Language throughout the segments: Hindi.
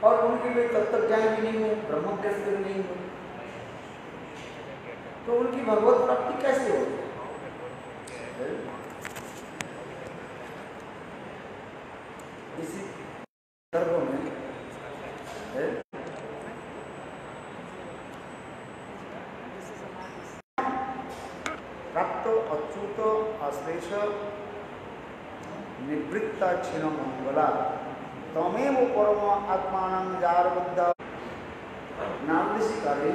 और उनके लिए तत्व ज्ञान भी नहीं हुए, ब्रह्म ज्ञान भी नहीं हुए, तो उनकी भगवत प्राप्ति कैसे होगी? इसी संदर्भ में प्राप्त अच्युत अश्लेष निवृत्ता क्षीण मंगला तमेव परम आत्मान जार बुद्ध नाम ऋषि करे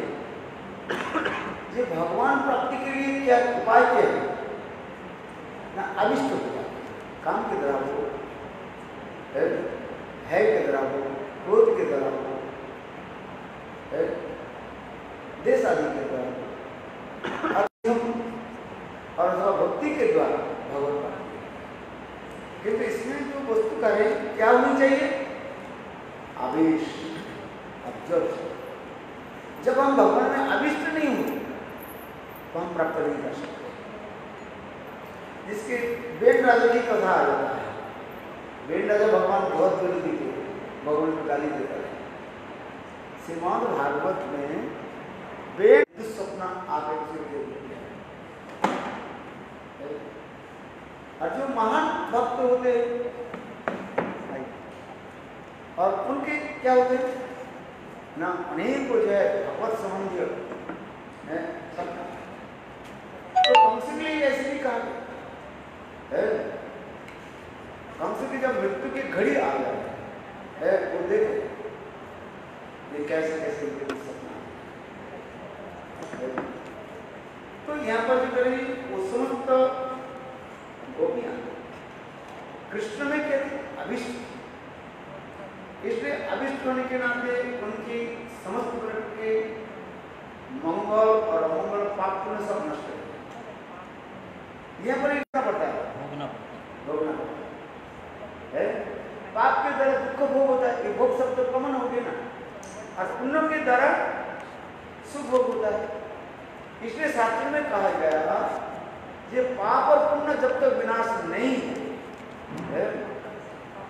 ये भगवान प्राप्ति के लिए क्या उपाय क्या है ना? अभिष्ट हो गया, काम की तरह हो, है की तरह हो, क्रोध की तरह हो, देश आदि के द्वारा और अथवा भक्ति के द्वारा भगवत प्राप्ति। किंतु इसमें जो वस्तु करे क्या होनी चाहिए? आवेश, अब्जर्व। जब हम भगवान में अभिष्ट नहीं होते तो हम प्राप्त नहीं कर सकते। जिसके वेद राजा की कथा आ जाता है, वेद राजा भगवान बहुत विरोधी थे, भगवान को गाली देता है। श्रीमद् भागवत में वेद दुस्वप्न आकर और जो महान भक्त होते और उनके क्या होते ना, अनेक को जो है भगवत संबंधी है सबका। तो कंस के लिए ऐसे भी कहा है, कंस की जब मृत्यु की घड़ी आ जाए है वो देखो ये कैसे कैसे सपना। तो यहाँ पर जो करें वो समस्त गोपियां कृष्ण में क्या थी? अभिष्ट। इसलिए अभिष्ट होने के नाते उनकी समस्त प्रकार के मंगल और अमंगल पाप पुण्य सब नष्ट है। यहाँ पर क्या पड़ता है? भोगना पड़ता है। पाप के द्वारा दुख भोग होता है, ये भोग सब तो कमन हो गए ना, और पुण्य के द्वारा सुख भोग होता है। इसलिए शास्त्र में कहा गया ये पाप और पुण्य जब तक विनाश नहीं है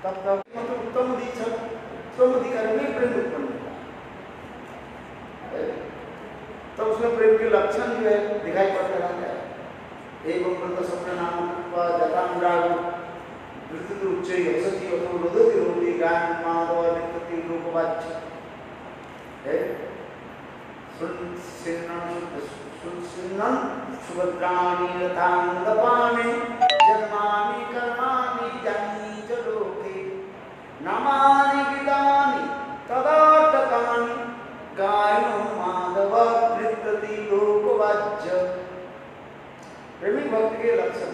तब तक मतलब उत्तम अधिकारी में प्रेम उत्पन्न होता है। तो उसमें प्रेम के लक्षण जो है दिखाई पड़ते रहते हैं। एवं वृत्त स्वप्न नाम जतानुराग वृत्त उच्च यशति अथो रोदति रोति गायन माधव नित्यति रूपवाच्य है। सुन्नन सुभद्राणि रथांगपाने जन्मानि कर्माणि जानी च लोके नामानि गीतानि तदार्थकानि गायनो माधव नृत्यति लोकवाच्य। प्रेमी भक्त के लक्षण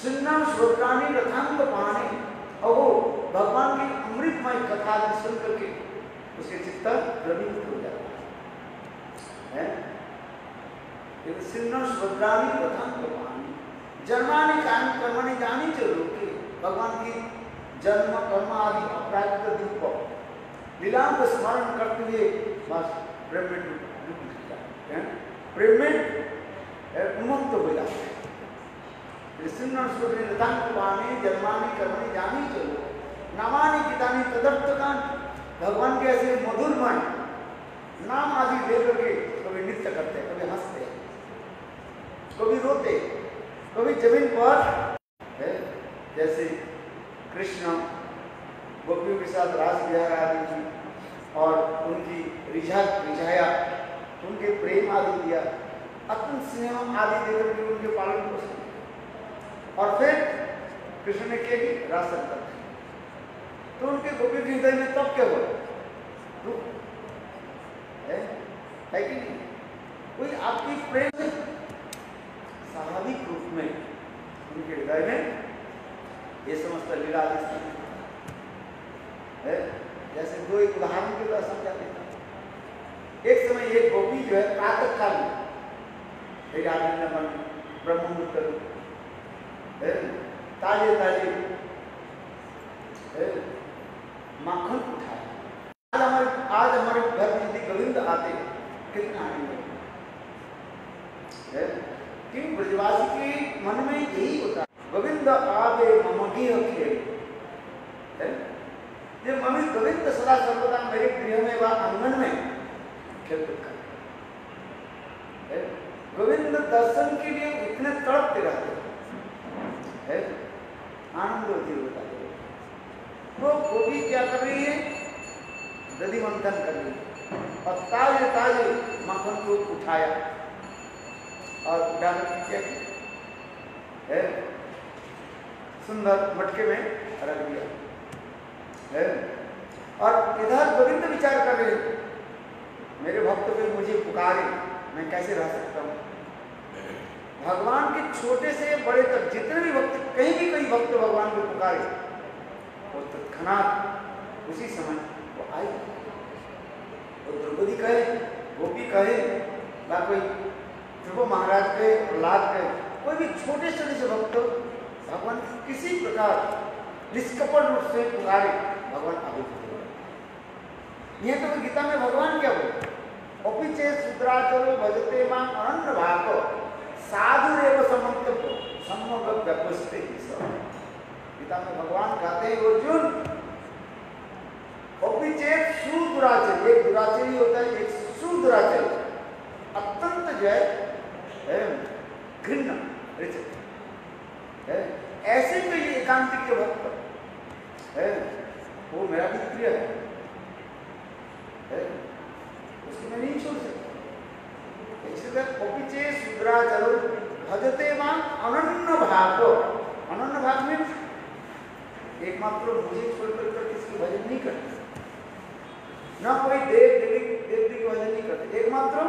सुन्नन सुभद्राणि रथांगपाने, और वो भगवान की अमृतमय कथा सुन करके उसके चित्त द्रवीभूत हो जाता है। सिन्नन सुभद्राणि रथांगपानि जन्मानि कर्माणि जानी च लोके, भगवान की जन्म कर्म आदि अपराजित दुख लीलाओं को स्मरण करते हुए बस प्रेम में डूब जाते हैं, प्रेम में उन्मुक्त हो जाते हैं। सिन्नन सुभद्राणि रथांगपानि जन्मानि कर्माणि जानी च लोके नामानि गीतानि तदर्थकानि, भगवान के ऐसे मधुरमय नाम आदि लेकर के कभी नृत्य करते हैं, कभी हंसते हैं, कभी रोते, कभी जमीन पर है। जैसे कृष्ण गोपियों के साथ रास विहार आदि की और उनकी रिझाया, उनके प्रेम आदि दिया, अत्यंत स्नेह आदि देकर के उनके पालन पोषण, और फिर कृष्ण ने किया कि रास संकल्प, तो उनके गोपी के हृदय में तब क्या हुआ? दुख है कि नहीं? कोई आपकी प्रेम स्वाभाविक रूप में उनके हृदय में ये समस्त लीला है। जैसे दो एक उदाहरण के द्वारा समझा देता हूं। एक समय एक गोपी जो है प्रातः काल में आनंद मन ब्रह्ममुहूर्त ताजे ताजे माखन उठाया। आज हमारे घर में यदि गोविंद आते कितना आनंद है। किंतु ब्रजवासी के मन में यही होता है, गोविंद आवे मम गृह खेल, सदा सर्वदा मेरे गृह में व आंगन में खेलकूद कर। गोविंद दर्शन के लिए इतने तड़पते रहते हैं, आनंद होती होता है। वो गोपी क्या कर रही है? दधि मंथन कर रही है और ताजे ताजे मक्खन को उठाया और उठाकर क्या है, सुंदर मटके में रख दिया है। और इधर गोविंद विचार कर रहे, मेरे भक्त को मुझे पुकारे, मैं कैसे रह सकता हूँ। भगवान के छोटे से बड़े तक जितने भी भक्त, कहीं भी कोई भक्त भगवान को पुकारे, वो तत्क्षणात उसी समय वो आई। वो द्रौपदी कहे, गोपी कहे, ना कोई ध्रुव महाराज कहे, प्रहलाद कहे, कोई भी छोटे छोटे से भक्त भगवान किसी प्रकार निष्कपट रूप से पुकारे, भगवान आगे। यह तो गीता में भगवान क्या बोले? अपिचे शुद्राचरो भजते मां अनन्य भाको साधुरेव समन्तव्यो सम्मोग व्यपस्ते। गीता में भगवान कहते हैं अर्जुन, अपिचे सुदुराचर, एक दुराचरी होता है, एक सुदुराचरी, अत्यंत जो है घृण्य है, ऐसे कोई एकांतिक जो भक्त है वो मेरा भी प्रिय है, उसको मैं नहीं छोड़ सकता। इसलिए अपिचे शुद्राचरो भजते मां अनन्य भागो। अनन्य भाग में एकमात्र मुझे छोड़कर किसी भजन नहीं करते, ना कोई देव देवी की भजन नहीं करते, एकमात्र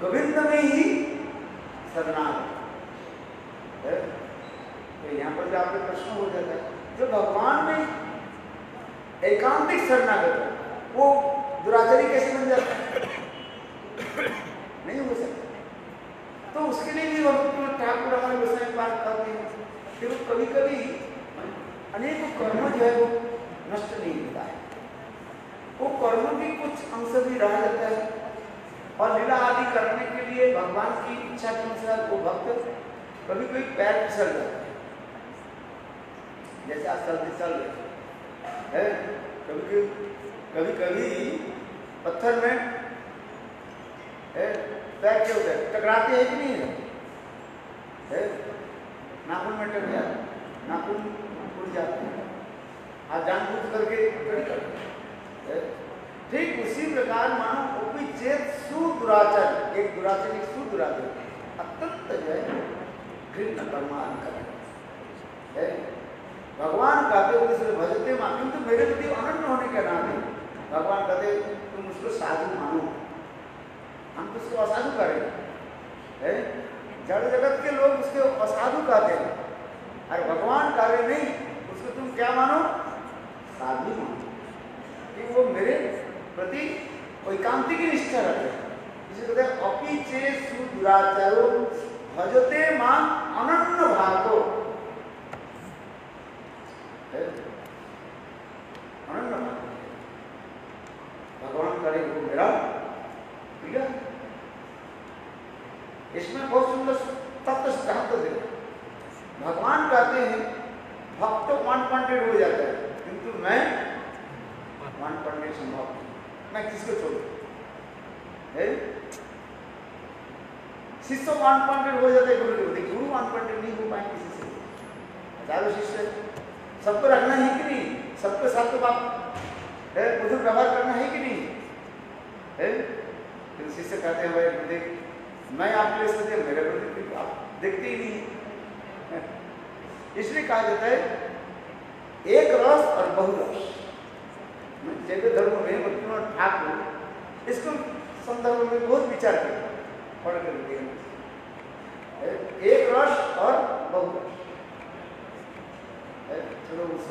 गोविंद में ही शरणागत है। तो यहाँ पर जो आपका प्रश्न हो जाता है, जो भगवान में एकांतिक शरणागत है वो दुराचारी कैसे बन जाता है? नहीं हो सकता। तो उसके लिए भी ठाकुर हमारे गोसाई पाठ करते हैं कि वो कभी कभी अनेकों कर्म जो है वो नष्ट नहीं होता है, वो कर्म भी कुछ अंश भी रह जाता है और लीला आदि करने के लिए भगवान की इच्छा के अनुसार वो भक्त कभी कोई पैर फिसल जाता है, जैसे आज सर्दी चल रही है, कभी कभी पत्थर में पैर क्या होता है, टकराते हैं कि नहीं है? नाखून में टक जाते, नाखून उड़ जाते हैं, आज जानबूझ करके। ठीक उसी प्रकार मानो उपिचेत सुदुराचर, एक दुराचर एक सुदुराचर अत्यंत जो है घृण्य कर्मान करे। भगवान कहते हो इसलिए भजते मां, किंतु मेरे प्रति अनन्य होने के नाते भगवान कहते तुम उसको साधु मानो, हम तो उसको असाधु करें। जड़ जगत के लोग उसके असाधु कहते हैं, अरे भगवान कह नहीं, उसको तुम क्या मानो? साधु मानो, कि वो मेरे प्रति एकांतिक की निष्ठा रखते हैं। इसे कहते हैं अपिचे सुदुराचारो भजते मां अनन्य भागो। अनन्य भाग भगवान करे वो मेरा प्रिय। इसमें बहुत सुंदर तत्व सिद्धांत है। भगवान कहते हैं भक्त वन पॉइंटेड हो जाता है, किंतु मैं वन पॉइंटेड संभव नहीं, मैं किसको छोड़ू? शिष्य वन पॉइंटेड हो जाता है गुरु के, गुरु वन पॉइंटेड नहीं हो पाए किसी से। हजारों शिष्य, सबको रखना है कि नहीं? सबके साथ तो बाप मधुर व्यवहार करना है कि नहीं है? फिर शिष्य कहते हैं भाई गुरुदेव मैं आपके लिए सोचे, मेरे प्रति आप देखते ही नहीं। इसलिए कहा जाता है एक रस और बहुरस। जैसे धर्म में भक्तिनाथ ठाकुर इसको संदर्भ में बहुत विचार किया, पढ़ कर एक रस और बहुरस। चलो उस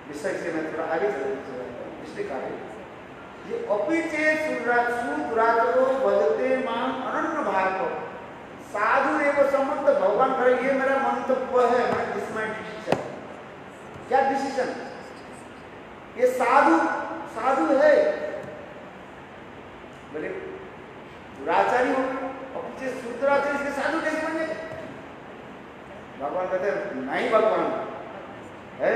विषय से मैं थोड़ा आगे चलता हूँ। इसलिए कहा ये अपिचे सुदुराचरो भजते मां अनन्य भागो साधु एवं संबंध। भगवान करे ये मेरा मंतव्य है, मैं दिस माय डिसीजन। क्या डिसीजन? ये साधु है, बोले दुराचारी हो, अपिचे सुदुराचारी इसके साधु कैसे बन गए? भगवान कहते हैं नहीं, भगवान है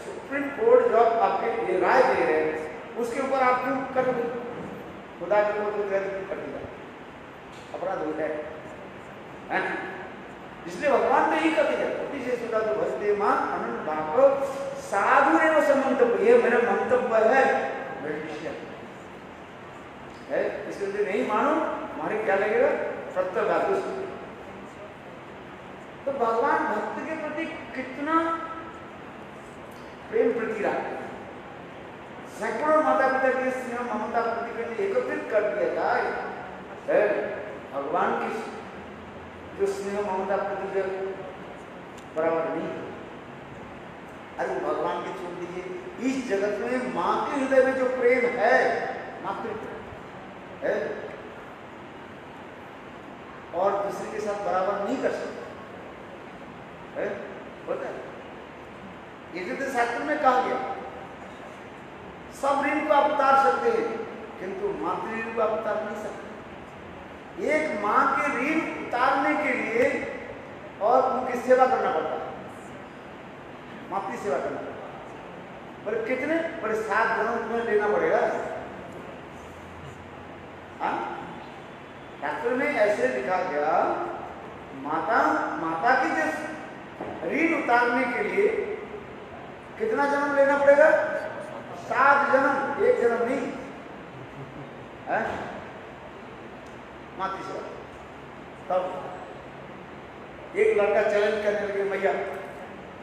सुप्रीम कोर्ट जब आपके आपके ये राय दे रहे हैं, उसके ऊपर आप क्यों कर रहे? खुदा के ऊपर तो कर दिया, अपराध हो जाए। इसलिए भगवान तो यही कहते हैं, अति से सुधा तो भजते मां अनंत भाव साधु ने वो मंतव्य, ये मेरा मंतव्य है, है इसलिए नहीं मानो, हमारे क्या लगेगा प्रत्यगातु। तो भगवान भक्त के प्रति कितना प्रेम प्रति रखते, सैकड़ों माता पिता के स्नेह ममता प्रति एकत्रित कर दिया जाए, भगवान की जो स्नेह ममता प्रति बराबर नहीं। अरे भगवान के छोड़ दीजिए, इस जगत में मां के हृदय में जो प्रेम है, मातृ है, और दूसरे के साथ बराबर नहीं कर सकते है, होता है। ये तो शास्त्र में कहा गया, सब ऋण को आप उतार सकते हैं, किंतु मातृ ऋण को आप उतार नहीं सकते। एक मां के ऋण उतारने के लिए और उनकी सेवा करना पड़ता है, मातृ सेवा करना पड़ता है। पर कितने बड़े 7 जन्म तुम्हें लेना पड़ेगा। शास्त्र में ऐसे लिखा गया, माता की जो ऋण उतारने के लिए कितना जन्म लेना पड़ेगा? 7 जन्म, 1 जन्म नहीं है? मातृ सेवा। तब एक लड़का चैलेंज करने लगे, भैया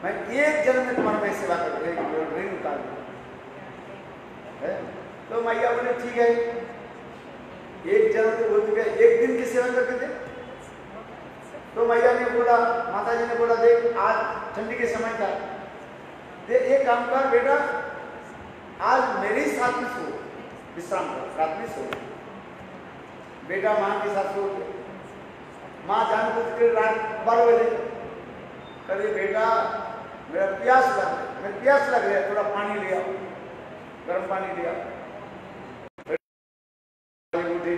मैं 1 जन्म में तुम्हारा मैं सेवा कर ऋण उतार दूं। तो मैया बोले ठीक है, 1 जन्म तो हो चुका है, 1 दिन की सेवा करके दे। तो मैया ने बोला, माता जी ने बोला, देख आज ठंडी के समय था, दे एक काम कर बेटा, आज मेरे ही साथ में सो, विश्राम कर, रात में सो। बेटा मां के साथ सो गया। मां जान बुझ कर रात 12 बजे कहे, बेटा मेरा प्यास लग रहा है, थोड़ा पानी ले आओ, गर्म पानी ले आओ। उठे,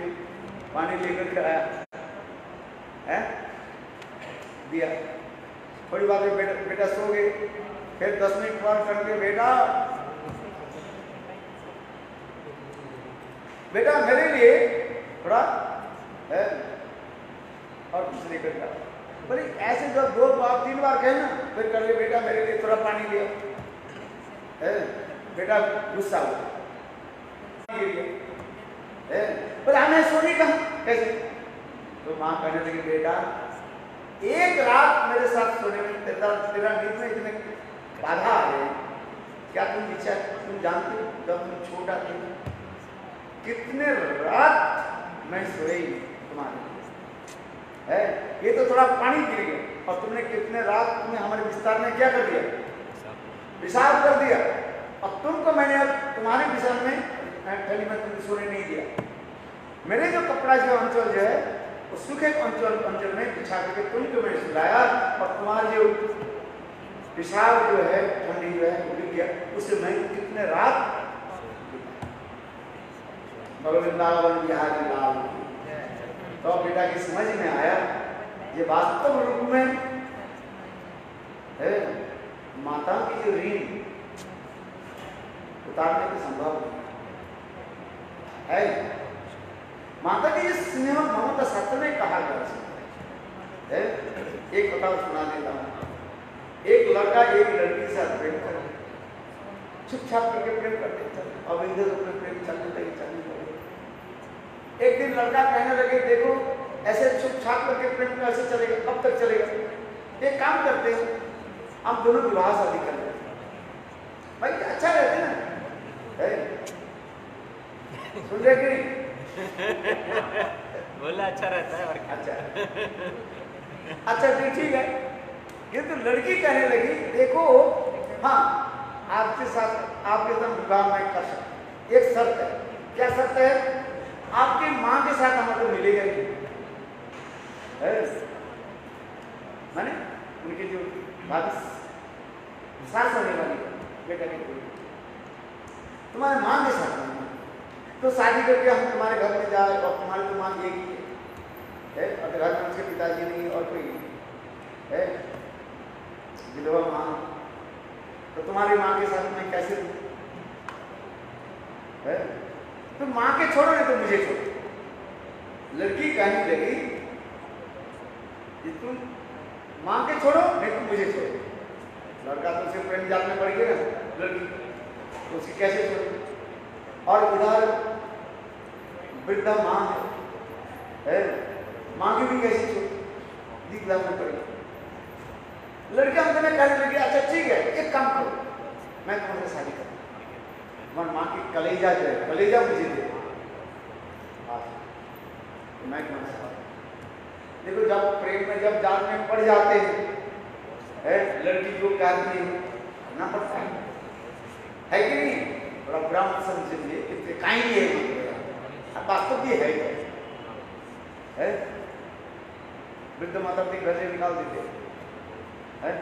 पानी लेकर के आया, है दिया। थोड़ी बात में बेटा सो गए। फिर 10 मिनट बाद करके, बेटा मेरे लिए थोड़ा है और कुछ लेकर के आओ। बोले ऐसे जब 2 बार 3 बार कहे ना, फिर कर ले, बेटा मेरे लिए थोड़ा पानी ले आओ। बेटा गुस्सा हुआ, बोले हमें सोने कहा कैसे? तो मां कहने लगी, बेटा 1 रात मेरे साथ सोने में तेरा नींद में इतने बाधा आ गए, क्या तुम जानते हो जब तुम छोटा थे कितने रात मैं सोई तुम्हारे है? ये तो थोड़ा पानी गिर गया, और तुमने कितने रात तुमने हमारे विस्तार में क्या कर दिया? पेशाब कर दिया। अब तुमको मैंने तुम्हारे विस्तार में ठंडी में तुमने सोने नहीं दिया। मेरे जो कपड़ा जो अंचल जो है, वो सूखे अंचल में बिछा करके तुमको मैंने सुलाया, और तुम्हारा जो पेशाब जो है ठंडी जो है उड़ गया, उससे मैं कितने रात वृंदावन बिहारी लाल। तो बेटा की समझ में आया, ये वास्तव रूप में है माता की जो ऋण उतारने की संभव है। माता की स्नेह ममता सत्य में कहा गया है। एक बताओ सुना देता हूँ। एक लड़का एक लड़की के साथ प्रेम कर, चुपचाप करके प्रेम करते चले, अब इधर उधर प्रेम चलने लगे। एक दिन लड़का कहने लगे, देखो ऐसे चुपचाप करके प्रेम कैसे चलेगा, कब तक चलेगा? एक काम करते हैं, हम दोनों विवाह शादी कर लेते भाई, अच्छा रहते ना। सुन रहे कि नहीं? बोला अच्छा रहता है और अच्छा ठीक है। ये तो लड़की कहने लगी, देखो हाँ आपके साथ विवाह मैं कर सकता, एक शर्त है। क्या शर्त है? आपकी मां के साथ हमारे मिलेगा नहीं, माने उनकी जो सास होने वाली बेटा की कोई तुम्हारे मां के साथ नहीं, तो शादी करके हम तुम्हारे घर में जाए और तुम्हारी तो मां एक ही है, और घर में उसके पिताजी नहीं और कोई है, विधवा मां, तो तुम्हारी मां के साथ मैं कैसे रहूं? है? तो माँ के छोड़ो नहीं तो मुझे छोड़ो। लड़की कहने लगी कि तुम माँ के छोड़ो नहीं तो मुझे छोड़ो। लड़का तो उसे प्रेम जाल में पड़ गया ना, लड़की तो उसे कैसे छोड़ो। और इधर वृद्धा माँ है, माँ की भी कैसे छोड़ो, दिखला में पड़ी। लड़के अंत में कहने लगे अच्छा ठीक है एक काम करो, मैं तुम्हारे शादी करूँ, तुम्हारी माँ की कलेजा जो है, कलेजा मुझे दे, तो मैं तुम्हारे साथ। देखो जब प्रेम में जब जाल में पड़ जाते हैं, लड़की जो कहती है ना पड़ता है कि नहीं? बड़ा ब्राह्मण समझेंगे कितने काइंड है, वास्तव भी है। वृद्ध माता अपने घर से निकाल देते हैं।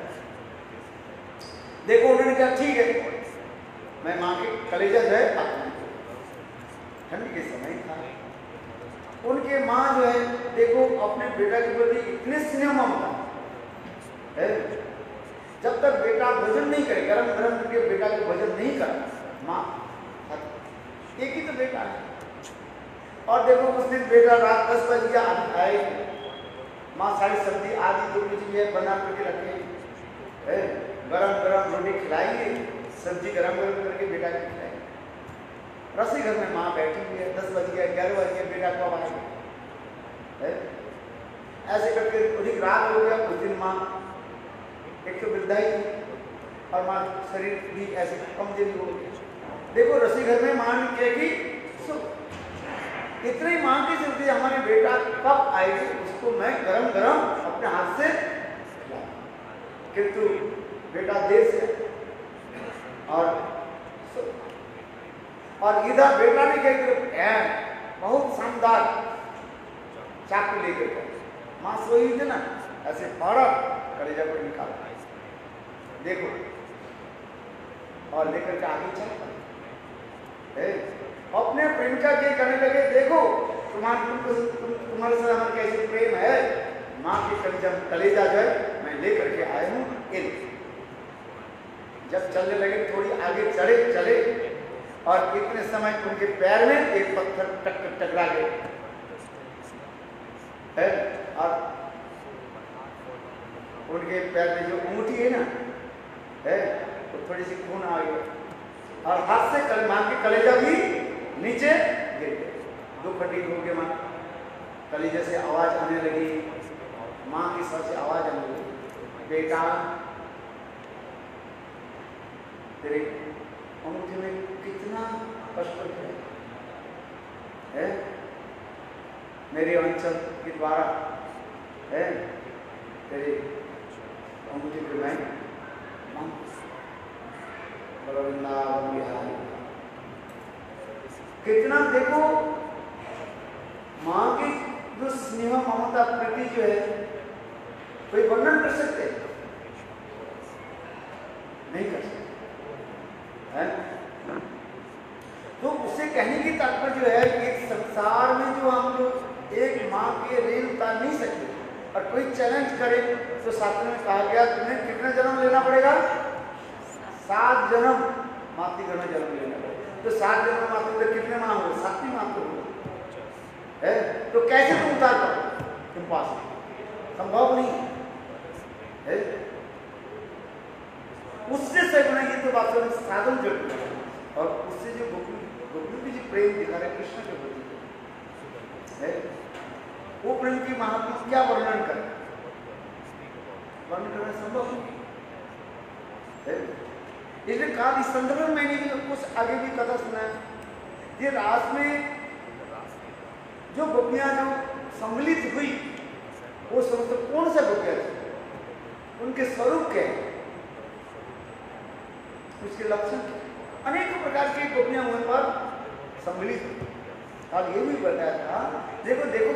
देखो उन्होंने कहा ठीक है, मैं माँ के कलेजा जो है ठंड के समय था, उनके माँ जो है देखो अपने बेटा के प्रति इतने स्नेह ममता है, जब तक बेटा भोजन नहीं करे, गरम गरम करके बेटा को भोजन नहीं करा, माँ एक ही तो बेटा है। और देखो उस दिन बेटा रात 10 बजे आए, माँ सारी सब्जी आदि जो कुछ भी है बना करके रखे, गरम गरम रोटी खिलाइए, सब्जी गरम गरम करके बेटा को खिलाइए। रसोई घर में माँ बैठी हुई है, 10 बज गया 11 बज गया, बेटा कब आएगा? ऐसे करके अधिक रात हो गया। उस दिन माँ एक तो वृद्धा ही थी और माँ शरीर भी ऐसे कमजोरी हो गई। देखो रसोई घर में माँ ने क्या की, इतनी माँ की जल्दी हमारे बेटा कब आएगी, उसको मैं गरम गरम अपने हाथ से खिलाऊं, किंतु बेटा देर से और इधर बेटा ने क्या किया, बहुत शानदार चाकू लेकर गया, माँ सोई थी ना, ऐसे फाड़ा कलेजा को निकाला, देखो और लेकर के आगे चल पड़े। अपने प्रेमिका के कहने लगे देखो तुम्हारे साथ हमारा कैसे प्रेम है, माँ की कलेजा जो है मैं लेकर के आया हूँ। जब चलने लगे थोड़ी आगे चले और इतने समय उनके पैर में एक पत्थर टकरा गए और उनके पैर में जो अंगूठी है ना तो थोड़ी सी खून आ गई और हाथ से माँ की कलेजा भी नीचे गिर गए, दो खंडित हो गए। माँ कलेजे से आवाज आने लगी, माँ की सर से आवाज आने लगी, बेटा तेरे अंगूठी में कितना कष्ट है, मेरे अंचल के द्वारा है तेरे अंगूठी पे मैं कितना देखो माँ की जो स्नेह ममता प्रति जो है कोई वर्णन कर सकते नहीं कर सकते है? तो उससे कहने की तात्पर्य जो है कि संसार में जो हम लोग एक माँ के ऋण उतार नहीं सकते और कोई चैलेंज करे तो शास्त्र में कहा गया तुम्हें कितने जन्म लेना पड़ेगा, 7 जन्म मातृगण जन्म लेना पड़ेगा। तो 7 जन्म मातृ तो कितने माँ हो, 7वीं माँ तो है, तो कैसे तुम उतार पाओ, तुम पास संभव नहीं है। उससे सगुना ये तो वास्तव में साधन जरूर है और उससे जो गोपी जी प्रेम दिखा रहे कृष्ण के प्रति है, वो प्रेम की महात्मा क्या वर्णन करें, वर्णन करना संभव नहीं है। इसलिए कहा इस संदर्भ में मैंने भी कुछ आगे भी कथा सुना है, ये रास में जो गोपियां जो सम्मिलित हुई वो समझते कौन सा गोपियां थी, उनके स्वरूप क्या है, उसके लक्षण अनेक प्रकार की गोपियां उन पर सम्मिलित हुई। अब ये भी बताया था, देखो देखो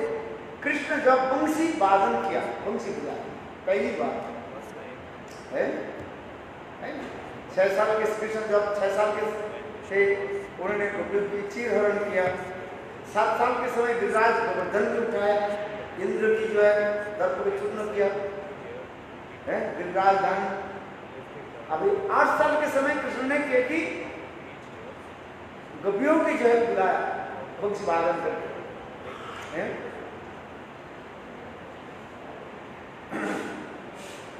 कृष्ण जब वंशी वादन किया, वंशी बजाया पहली बार है 6 साल के कृष्ण जब 6 साल के थे उन्होंने गोपियों की चीर हरण किया। 7 साल के समय गिरिराज गोवर्धन को उठाया, इंद्र की जो है दर्प को चूर्ण किया है गिरिराज धाम। अभी 8 साल के समय कृष्ण ने क्या की, गोपियों की जो है बुलाया वंश वादन करके है?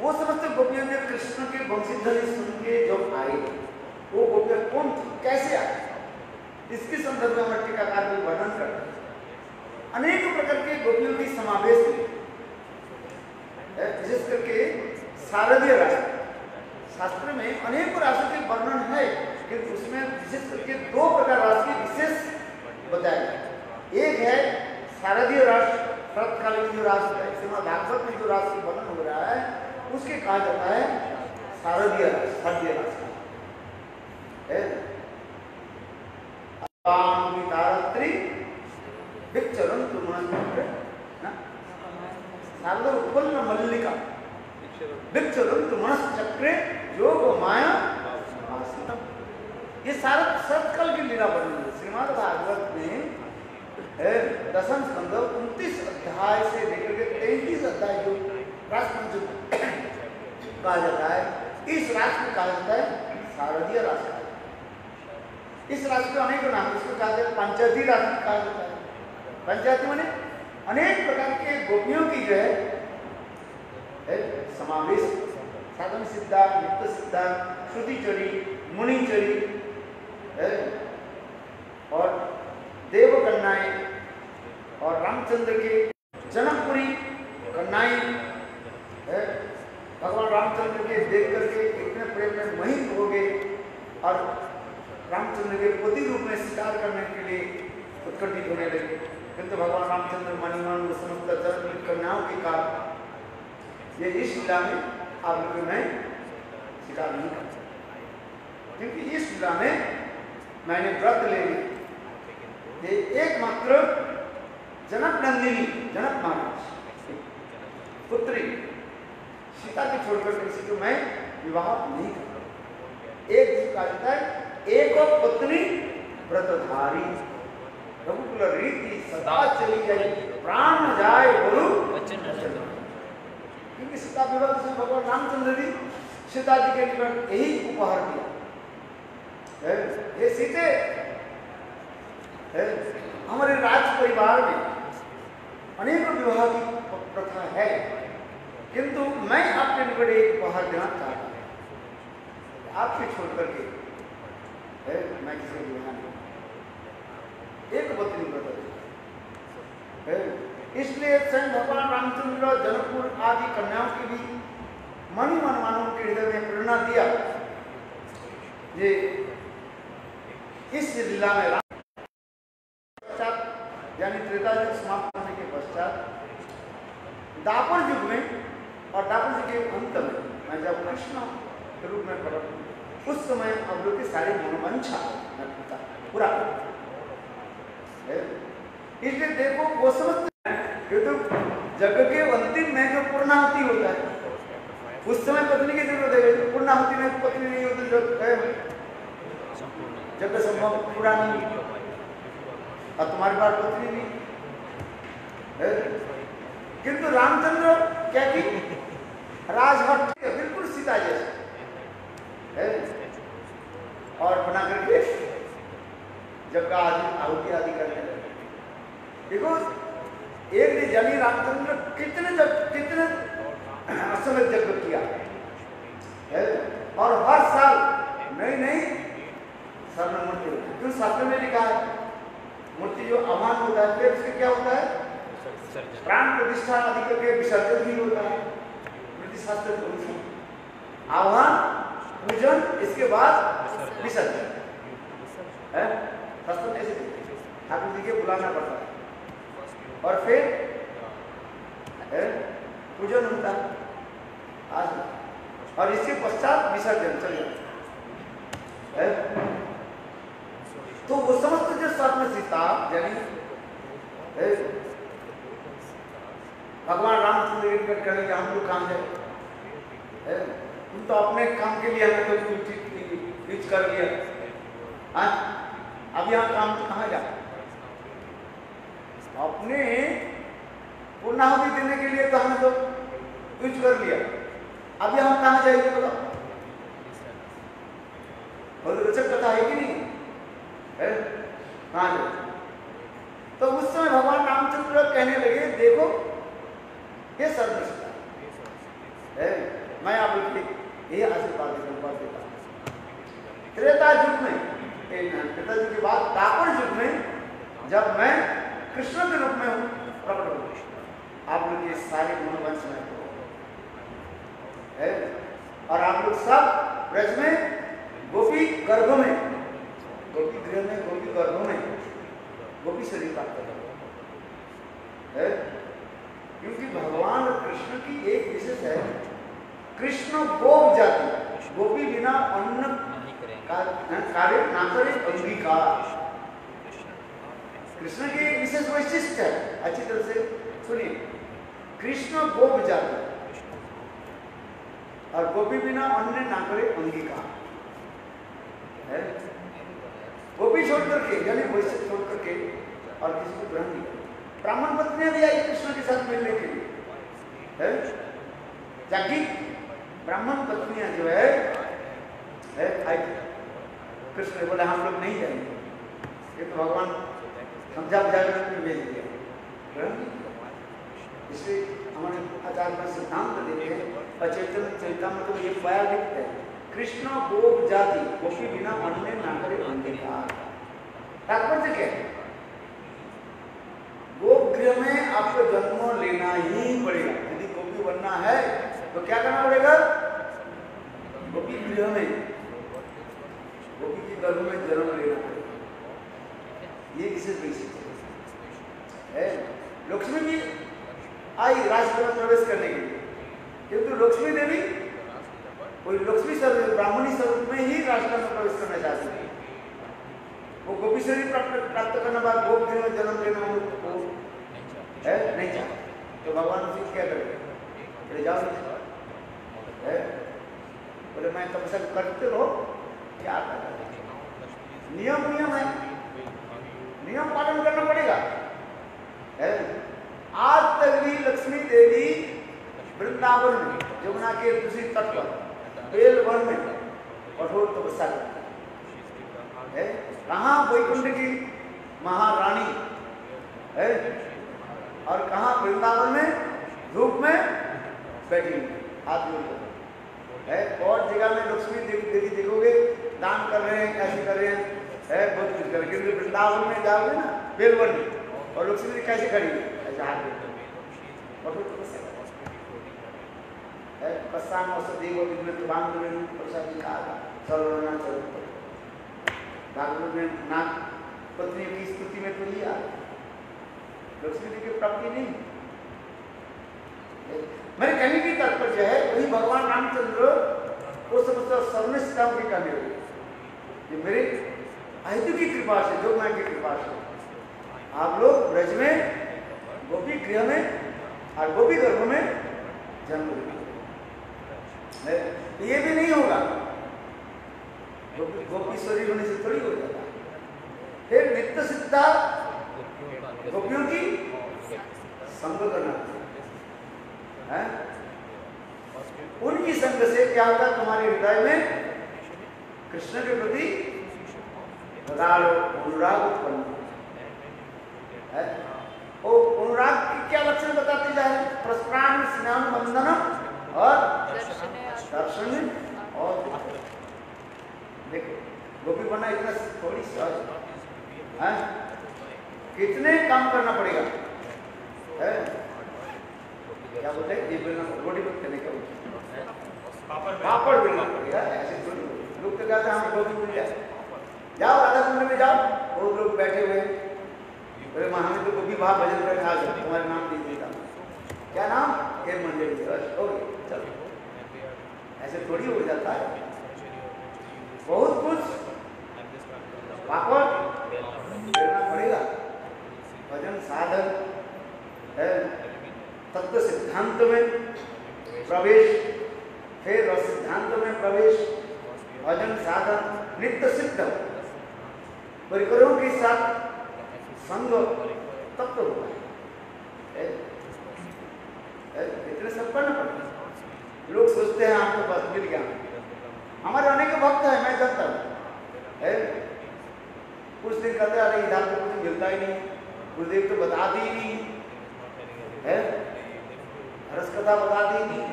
वो समझते गोपियों ने कृष्ण के वंशीध्वनि सुन के जब आए, वो गोपियां कौन थी, कैसे आए, इसके संदर्भ में टीकाकार में वर्णन करते हैं। अनेक प्रकार के गोपियों की समावेश विशेष करके शारदीय रास शास्त्र में अनेक रासों के वर्णन है, लेकिन उसमें विशेष करके दो प्रकार रास की विशेष बताया गया। एक है शारदीय रास, शरतकालीन जो रास है, श्रीमद् भागवत में जो रास की वर्णन हो रहा है उसके कहा जाता है शारदीय रास, शारदीय रास तारत्री विचरन्तु मनश्चक्रे शारद उत्पन्न मल्लिका विचरन्तु मनश्चक्रे योग माया आसितम। ये शरतकाल की लीला वर्णन है। श्रीमद् भागवत में दसम स्कंद 29 अध्याय से लेकर के 33 अध्याय जो रास कहा जाता है, इस रास को कहा जाता है शारदीय रास। इस रास के अनेक नाम, इसको कहा जाता है पंचायती रास कहा जाता है। पंचायती माने अनेक प्रकार के गोपियों की जो है समावेश, साधन सिद्धा, नित्य सिद्धा, श्रुतिचरी, मुनिचरी और देव कन्याएं और रामचंद्र के जनकपुरी कन्याएं, भगवान रामचंद्र के देख करके इतने प्रेम में मोहित हो गए और रामचंद्र के पति रूप में शिकार करने के लिए उत्कंठित होने लगे, किंतु भगवान रामचंद्र मणिमन समस्त जनक कन्याओं के कारण ये इस लीला में आप लोग मैं शिकार नहीं कर सकता, क्योंकि इस लीला में मैंने व्रत ले लिया। ये एकमात्र जनक नंदिनी, जनक महाराज पुत्री सीता के छोड़कर किसी को मैं विवाह नहीं करता। एक जिसका कहता है एक पत्नी व्रतधारी, रघुकुल रीति सदा चली जाए, प्राण जाए गुरु वचन। क्योंकि सीता विवाह से भगवान रामचंद्र जी सीता जी के निकट यही उपहार दिया। ये सीते हमारे राज परिवार में अनेक विवाह की प्रथा है, किंतु मैं आपके निकट एक उपहार देना चाहता हूं। आपके छोड़ करके मैं किसी को विवाह नहीं, एक पत्नी व्रत है। इसलिए स्वयं भगवान रामचंद्र जनकपुर आदि कन्याओं की भी मणि मनमानों के हृदय में प्रेरणा दिया। ये इस लीला में यानी त्रेता युग समाप्त होने के पश्चात दापर युग में और दापर युग के अंत में मैं जब कृष्ण के रूप में प्रकट हूं, उस समय अब लोग की सारी मनोवांछा पूरा। इसलिए देखो वो समझते हैं कि तो जग के अंतिम में जो पूर्णाहुति होता है उस समय पत्नी की जरूरत है, पूर्णाहुति में पत्नी नहीं होती, जग संभव पूरा नहीं और तुम्हारे पास पत्नी नहीं है। किंतु रामचंद्र क्या की राजभक्त बिल्कुल सीता जैसे है और बना करके जब का आहुति आदि करने लगे। देखो एक ने जानी रामचंद्र कितने असमय यज्ञ किया है और हर साल नई नई स्वर्ण मूर्ति होती है। क्यों शास्त्र में लिखा है मूर्ति जो अमान होता है फिर उसके क्या होता है प्राण प्रतिष्ठा आदि करके विसर्जन भी होता है। मूर्ति शास्त्र आह्वान पूजन इसके बाद विसर्जन है। शास्त्र में ऐसे ठाकुर जी के बुलाना पड़ता है और फिर पूजन होता है आज और इसके पश्चात विसर्जन चल है। तो वो समस्त जो स्वप्न सीता यानी भगवान रामचंद्र निकट करेंगे हम लोग काम जाए, तुम तो अपने काम के लिए हमें तो यूज कर लिया। अब यहाँ काम तो कहाँ जाए, अपने पूर्णाहुति देने के लिए तो हमने तो यूज कर लिया, अब हम कहाँ जाएंगे बताओ। बहुत रोचक कथा है कि नहीं। है कहाँ गए? तो उस समय भगवान रामचंद्र कहने लगे देखो ये सर्वनिष्ठा है, मैं आपको ये आशीर्वाद देता हूँ। त्रेता युग में, त्रेता युग के बाद द्वापर युग में जब मैं कृष्ण के रूप में हूँ प्रकट हूँ, आप लोग ये सारे गुणवंश में है और आप लोग सब ब्रज में गोपी गर्भ में, गोपी गृह में, गोपी गर्भ में गोपी शरीर प्राप्त है। क्योंकि भगवान कृष्ण की एक विशेष है, कृष्ण गोप जाति, गोपी बिना अन्न कार्य ना करे अंगीकार। कृष्ण की विशेष वैशिष्ट है, अच्छी तरह से सुनिए, कृष्ण गोप जाति और गोपी बिना अन्न ना करे अंगीकार है। गोपी छोड़ करके यानी वैश्य छोड़ करके और किसी को ग्रहण नहीं करे। ब्राह्मण पत्नियां भी आई कृष्ण के साथ मिलने के लिए है, जाकी ब्राह्मण पत्नियां जो है आई, कृष्ण ने बोला हम लोग नहीं जाएंगे, ये तो भगवान समझा बुझा कर भेज दिया, ग्रहण नहीं किया। इसलिए हमारे आचार्य में सिद्धांत देते हैं, अचेतन चैतन्य तो ये पाया लिखते हैं, कृष्ण गोप जाति गोपी बिना अन्न ना करे अंगीकार। तात्पर्य क्या है? गोप गृह में आपको जन्म लेना ही पड़ेगा। यदि गोपी बनना है तो क्या करना पड़ेगा? गोपी गृह में, गोपी के गर्भ में जन्म लेना पड़ेगा। ये विशेष वैशिष्ट्य है। लक्ष्मी भी आई राजगृह में प्रवेश करने के लिए, किंतु लक्ष्मी देवी कोई लक्ष्मी स्वरूप ब्राह्मणी स्वरूप में ही राजगृह में प्रवेश करना चाहती है। वो गोपी शरीर प्राप्त करने बाद गोप गृह में जन्म लेना वो है नहीं चाहता। तो भगवान से क्या करेंगे? बोले जाओ है, बोले मैं तपस्या करते रहो, क्या कर नियम नियम है, नियम पालन करना पड़ेगा है। आज तक भी लक्ष्मी देवी वृंदावन में यमुना के दूसरी तट पर बेलवन में कठोर तपस्या करती है। कहाँ वैकुंठ की महारानी है और कहाँ वृंदावन में धूप में बैठी हाथ जोड़कर है। और जगह में लक्ष्मी देवी देखोगे दान कर रहे हैं, ऐसे कर रहे हैं बहुत कुछ कर रहे हैं। वृंदावन में जाओगे ना बेलवन में और लक्ष्मी कैसे खड़ी ऐसे हाथ जोड़कर कठोर तपस्या है। कस्सान औषधि वो विद्युत बांध में प्रसाद निकाला सर्वना चलो भागवत में नाग पत्नी की स्तुति में तो ही आ लक्ष्मी जी की प्राप्ति नहीं। मेरे कहने की तात्पर्य है वही भगवान रामचंद्र को समझता सर्वनिष्ठा की कहने लगे कि मेरे अहितु की कृपा से, जो मैं की कृपा से आप लोग ब्रज में गोपी गृह में और गोपी गर्भ में जन्म लेंगे। ये भी नहीं होगा, गोपीश्वरी होने से थोड़ी हो जाता है। फिर नित्य सिद्धा गोपियों की संग करना है। उनकी संग से क्या होता है? तुम्हारे हृदय में कृष्ण के प्रति अनुराग उत्पन्न है। और अनुराग की क्या लक्षण बताते जा रहे? प्रस्त्राण स्नान बंधनम और दर्शन और देखो गोपी बनना इतना थोड़ी सहज है, कितने काम करना पड़ेगा है। क्या बोलते हैं ये बेलना रोटी करने का पापड़ बेलना पड़ेगा, ऐसे थोड़ी। लोग तो कहते हैं हमें गोपी मिल जाए, जाओ राधा कुंड में जाओ, बहुत लोग बैठे हुए बोले हमें तो गोपी भाव भजन कर खा जाओ, तुम्हारे नाम दे देता क्या नाम ये मंदिर चलो, ऐसे थोड़ी हो जाता है। बहुत कुछ पापड़ देना पड़ेगा, भजन साधन है, तत्व सिद्धांत में प्रवेश, फिर सिद्धांत में प्रवेश, भजन साधन नित्य सिद्ध परिकरों के साथ संग तत्व होता है। इतने सब करना पड़ता है। लोग सोचते हैं आपको बस मिल गया, हमारे अनेक भक्त है, मैं जानता हूँ है। कुछ दिन कहते अरे इधर तो कुछ मिलता ही नहीं, गुरुदेव तो बताते ही नहीं है, रस कथा बताते ही नहीं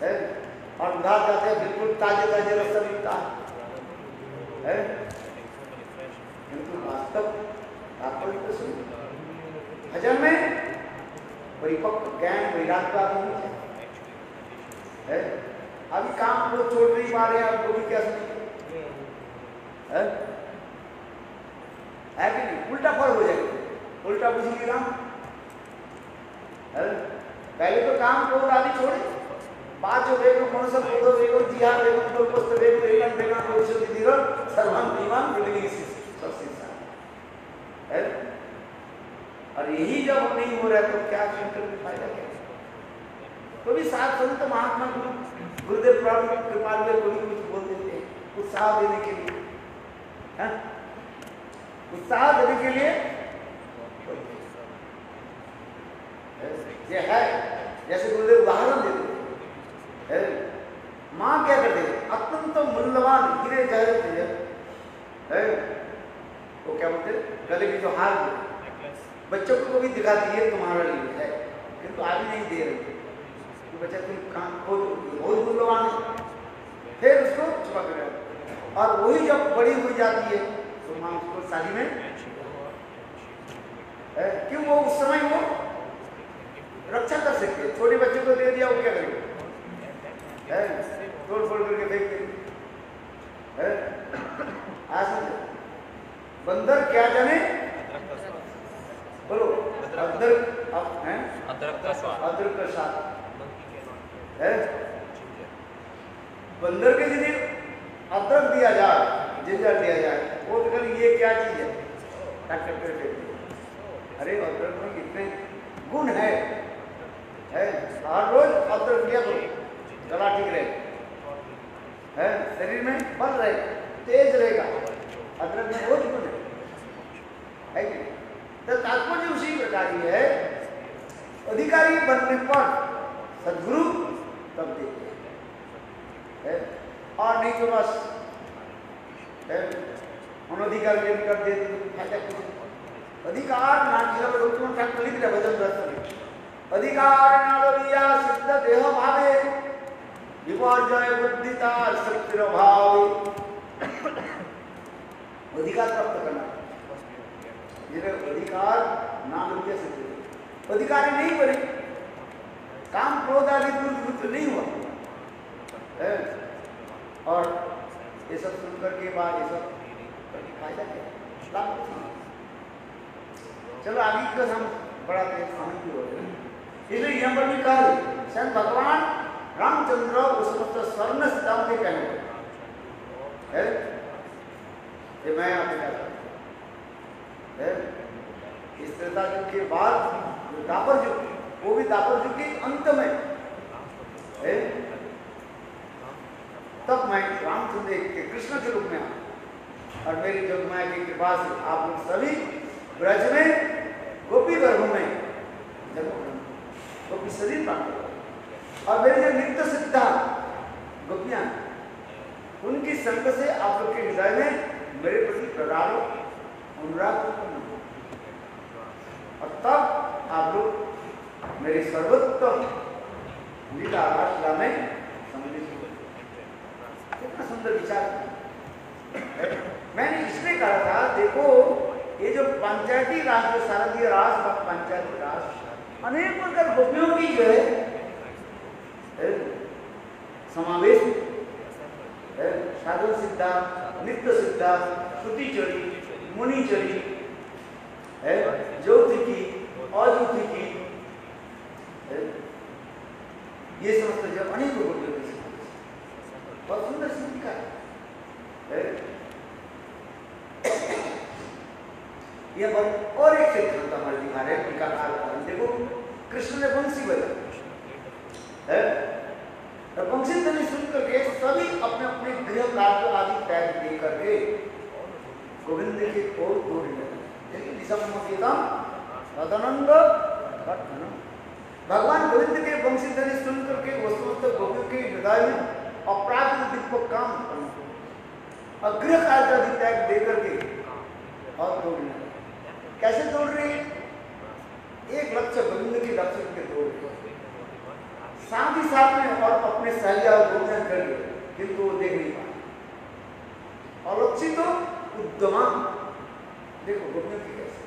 है, और उधार जाते हैं बिल्कुल ताजे ताजे रस मिलता है, किंतु वास्तव तात्पर्य तो सुन भजन में परिपक्व ज्ञान वैराग्य का नहीं है। अभी काम को छोड़ नहीं पा रहे हैं, वो भी क्या है कि नहीं? उल्टा फल हो जाएगा, उल्टा बुझेगी राम। पहले तो काम को आदि छोड़े, बाद जो देखो कौन सा बोलो देखो जिया देखो तो पुस्तक देखो एकन देखना तो उसे दीरो सर्वम दीवान बिल्डिंग सब शिक्षा है। और यही जब नहीं हो रहा है तो क्या चिंतन में फायदा क्या? तो भी साथ संत महात्मा गुरुदेव प्रभु कृपा में कोई कुछ बोल देते हैं उत्साह देने के लिए, है? उत्साह देने के लिए ये है, जैसे गुरुदेव उदाहरण देते हैं, माँ क्या करते हैं अत्यंत मूल्यवान हीरे जवाहरात है, वो क्या बोलते हैं गले की जो हार बच्चों को भी दिखाती है तुम्हारा लिए है, किंतु आगे नहीं दे रहे तो बच्चा तुम कहाँ बहुत मूल्यवान है, फिर उसको छुपा कर, और वही जब बड़ी हुई जाती है तो माँ उसको शादी में क्यों वो उस समय वो रक्षा कर सकते हैं, छोटे बच्चे को दे दिया वो क्या करेगा, तोड़ फोड़ करके फेंक दे, बंदर क्या जाने बोलो अदरक का साथ है, बंदर के यदि अदरक दिया जाए जिंजर दिया जाए वो तो कल ये क्या चीज है टक टक करके, अरे अदरक में कितने गुण है, हर रोज अदरक लिया तो गला ठीक रहेगा, है शरीर में बल रहेगा, तेज रहेगा, अदरक में बहुत गुण है कि नहीं? तो तात्पर्य उसी प्रकार की है, अधिकारी बनने पर सदगुरु तब देते हैं, और नहीं तो बस अनधिकार कर देते तो फायदा कुछ। अधिकार नाट्य लोगों का लिख दिया भजन रत्न, अधिकार नालिया सिद्ध देह भावे विपर्जय बुद्धिता सत्य भाव, अधिकार प्राप्त करना, अधिकार नाम से अधिकारी नहीं बने, काम क्रोध आदि दूर नहीं हुआ है, और ये सब सुनकर के बाद ये सब फायदा क्या लाभ? चलो आगे का हम बढ़ाते हैं, आनंद हो रहे हैं। इसलिए यहाँ पर भी कहा स्वयं भगवान रामचंद्र उस वक्त स्वर्ण स्तंभ के कहने है, ये मैं आपको कहता हूँ इस त्रेता युग के बाद दापर युग, वो भी दापर युग के अंत में है, तब मैं रामचंद्र के कृष्ण के रूप में आया, और मेरी जगमाया की कृपा से आप लोग सभी ब्रज में गोपी गर्भ में गोपी शरीर प्राप्त, और मेरे जो नित्य सिद्धा गोपियां उनकी संग से आप लोग के हृदय में मेरे प्रति प्रगाढ़ अनुराग उत्पन्न हो, और तब आप लोग मेरे सर्वोत्तम लीला रासलीला में सम्मिलित हो। कितना सुंदर विचार मैंने इसलिए कहा था, देखो ये जो पंचायती रास, जो शारदीय रास व पंचायती रास अनेक प्रकार गोपियों की जो है समावेश है, साधन सिद्धा, नित्य सिद्धा, श्रुति चरी, मुनि चरी है, ज्योतिकी, अज्योतिकी, ये समस्त जब अनेक गोपियों की बहुत सुंदर सिद्धिका है। यह बात और एक सिद्धांत हमारे दिखा रहे हैं, उनका कारण देखो कृष्ण ने बंसी बजा है, बंसी ध्वनि सुन करके सभी अपने अपने गृह कार्य आदि त्याग दे करके गोविंद के ओर दौड़ने लगे। भगवान गोविंद के बंसी ध्वनि सुन करके वस्तुतः गोपियों के हृदय में अपराध दिव्य काम करना, अग्रह कार्य आदि त्याग दे करके और दौड़ने लगे। कैसे दौड़ रही है? एक लक्ष्य गोविंद की लक्ष्य के दौड़ रही है, साथ ही साथ में और अपने सहेलिया गोपियां कर रही है, किंतु वो देख नहीं पा अलक्षित तो उद्यमान। देखो गोपियां की कैसे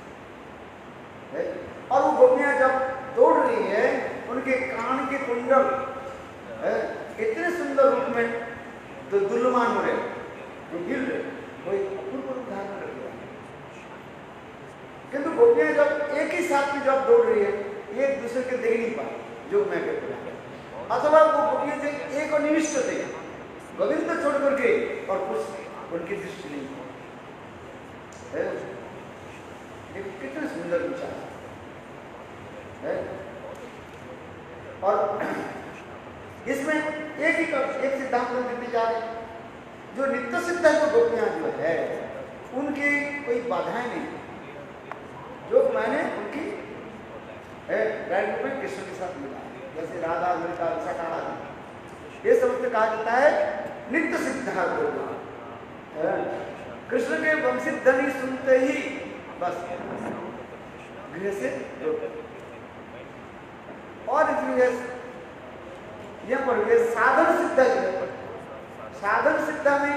है, और वो गोपियां जब दौड़ रही है, उनके कान के कुंडल इतने सुंदर रूप में तो दुल्लमान हो रहे, जो गिर रहे, कोई अपूर्व रूप धारण कर दिया। किंतु गोपियां जब एक ही साथ में जब दौड़ रही है, एक दूसरे के देख नहीं पाए, जो मैं कहता हूं, अथवा वो गोपियां थे एक अनिविष्ट थे, गोविंद छोड़ करके और कुछ उनकी दृष्टि नहीं है। देखो कितने सुंदर विचार है। और इसमें एक सिद्धांत हम देते जा रहे हैं, जो नित्य सिद्ध है, तो गोपियां जो है उनकी कोई बाधाएं नहीं, जो मैंने उनकी में कृष्ण के साथ मिला, जैसे राधा ललिता विशाखा, ये सब कहा जाता है नित्य सिद्धा गोपियां। कृष्ण के वंशित ध्वनि सुनते ही बस गृह से और इसलिए यह पर साधन सिद्धा जो है, साधन सिद्धा में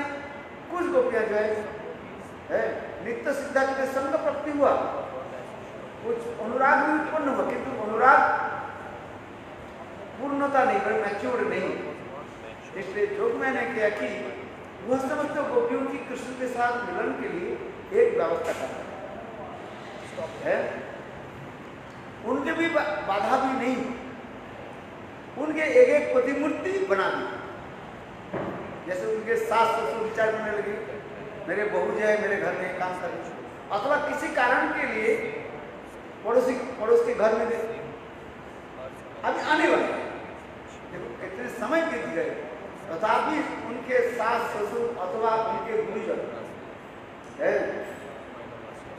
कुछ गोपियां जो है नित्य सिद्धा के संग प्राप्ति हुआ, कुछ अनुराग भी उत्पन्न हुआ, किंतु अनुराग पूर्णता नहीं, पर मैच्योर नहीं। इसलिए जो मैंने किया कि वह समस्त गोपियों की कृष्ण के साथ मिलन के लिए एक व्यवस्था करना है, उनके भी बाधा भी नहीं, उनके एक एक प्रतिमूर्ति बना दी। जैसे उनके सास ससुर विचार करने लगे, मेरे बहू जो है मेरे घर में काम कर रही, अथवा किसी कारण के लिए पड़ोस के घर में दे, अभी आने वाले, देखो कितने समय बीत गए, तथापि उनके सास ससुर अथवा उनके गुरुजन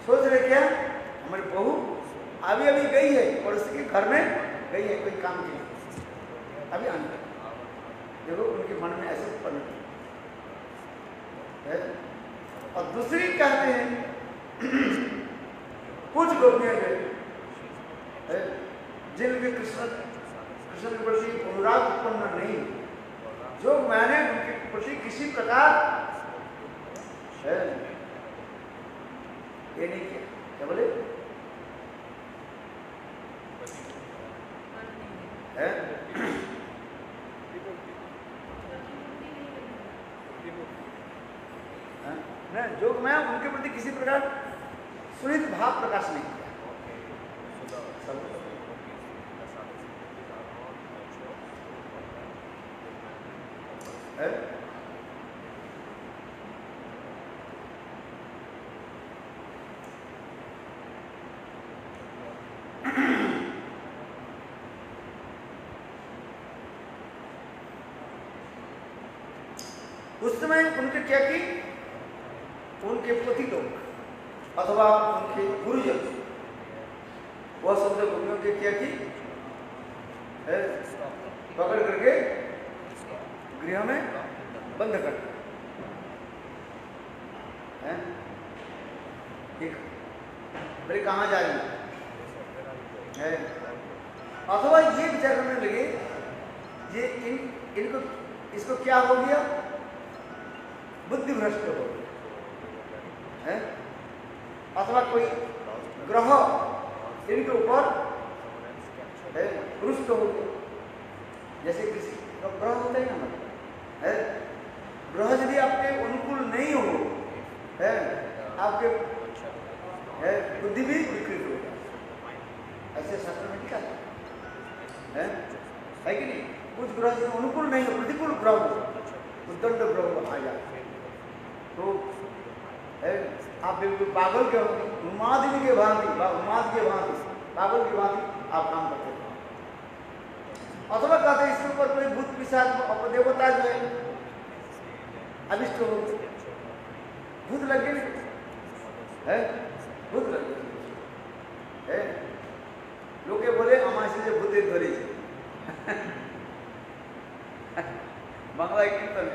सोच रहे क्या, हमारी बहू अभी अभी गई है, पड़ोसी के घर में गई है कोई काम के लिए, अभी आने। देखो उनके मन में ऐसे उत्पन्न है। और दूसरी कहते हैं कुछ गोपियां है जिनके कृष्ण के प्रति अनुराग उत्पन्न नहीं, जो मैंने उनके प्रति किसी प्रकार है ये नहीं किया, क्या बोले है? नहीं, जो मैं उनके प्रति किसी प्रकार सुनित भाव प्रकाश नहीं किया। उस समय उनके क्या की, उनके पति लोग अथवा उनके गुरुजन वह शब्द गोपियों के क्या की पकड़ करके गृह में बंद कर दिया। ठीक, बोले कहाँ जा रही है? अथवा ये विचार करने लगे, ये इनको इसको क्या हो गया, बुद्धि भ्रष्ट हो गई है, अथवा कोई ग्रह इनके ऊपर रुष्ट हो गया। जैसे किसी ग्रह होता है ना, मतलब है ग्रह यदि आपके अनुकूल नहीं हो है, आपके बुद्धि भी विकृत हो जाए, ऐसे शास्त्र में लिखा है कि नहीं? कुछ ग्रह यदि अनुकूल नहीं हो, प्रतिकूल ग्रह हो, उद्दंड ग्रह आ जाए तो आप बिल्कुल पागल के उन्माद के भांति पागल के भांति आप काम करते हैं। अथवा कहते हैं इसके ऊपर कोई भूत पिशाच अपदेवता जो है अभिष्ट हो, भूत लग गए है, भूत लग गए है। लोग बोले अमासी से भूते धरे बांग्ला कीर्तन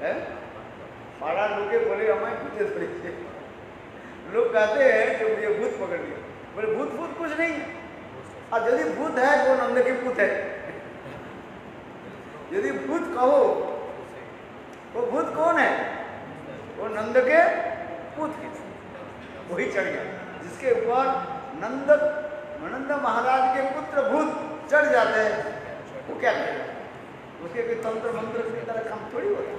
है, पाड़ा लोके बोले हमारे भूते धरे लोग कहते हैं कि मुझे भूत पकड़ लिया। बोले भूत भूत कुछ नहीं है, और यदि भूत है वो नंद के पुत है। यदि भूत कहो, वो भूत कौन है? वो नंद के पुत है, वही चढ़ गया जिसके ऊपर नंद महाराज के पुत्र भूत चढ़ जाते हैं। वो क्या करेगा? उसके कोई तंत्र मंत्र की तरह काम थोड़ी होता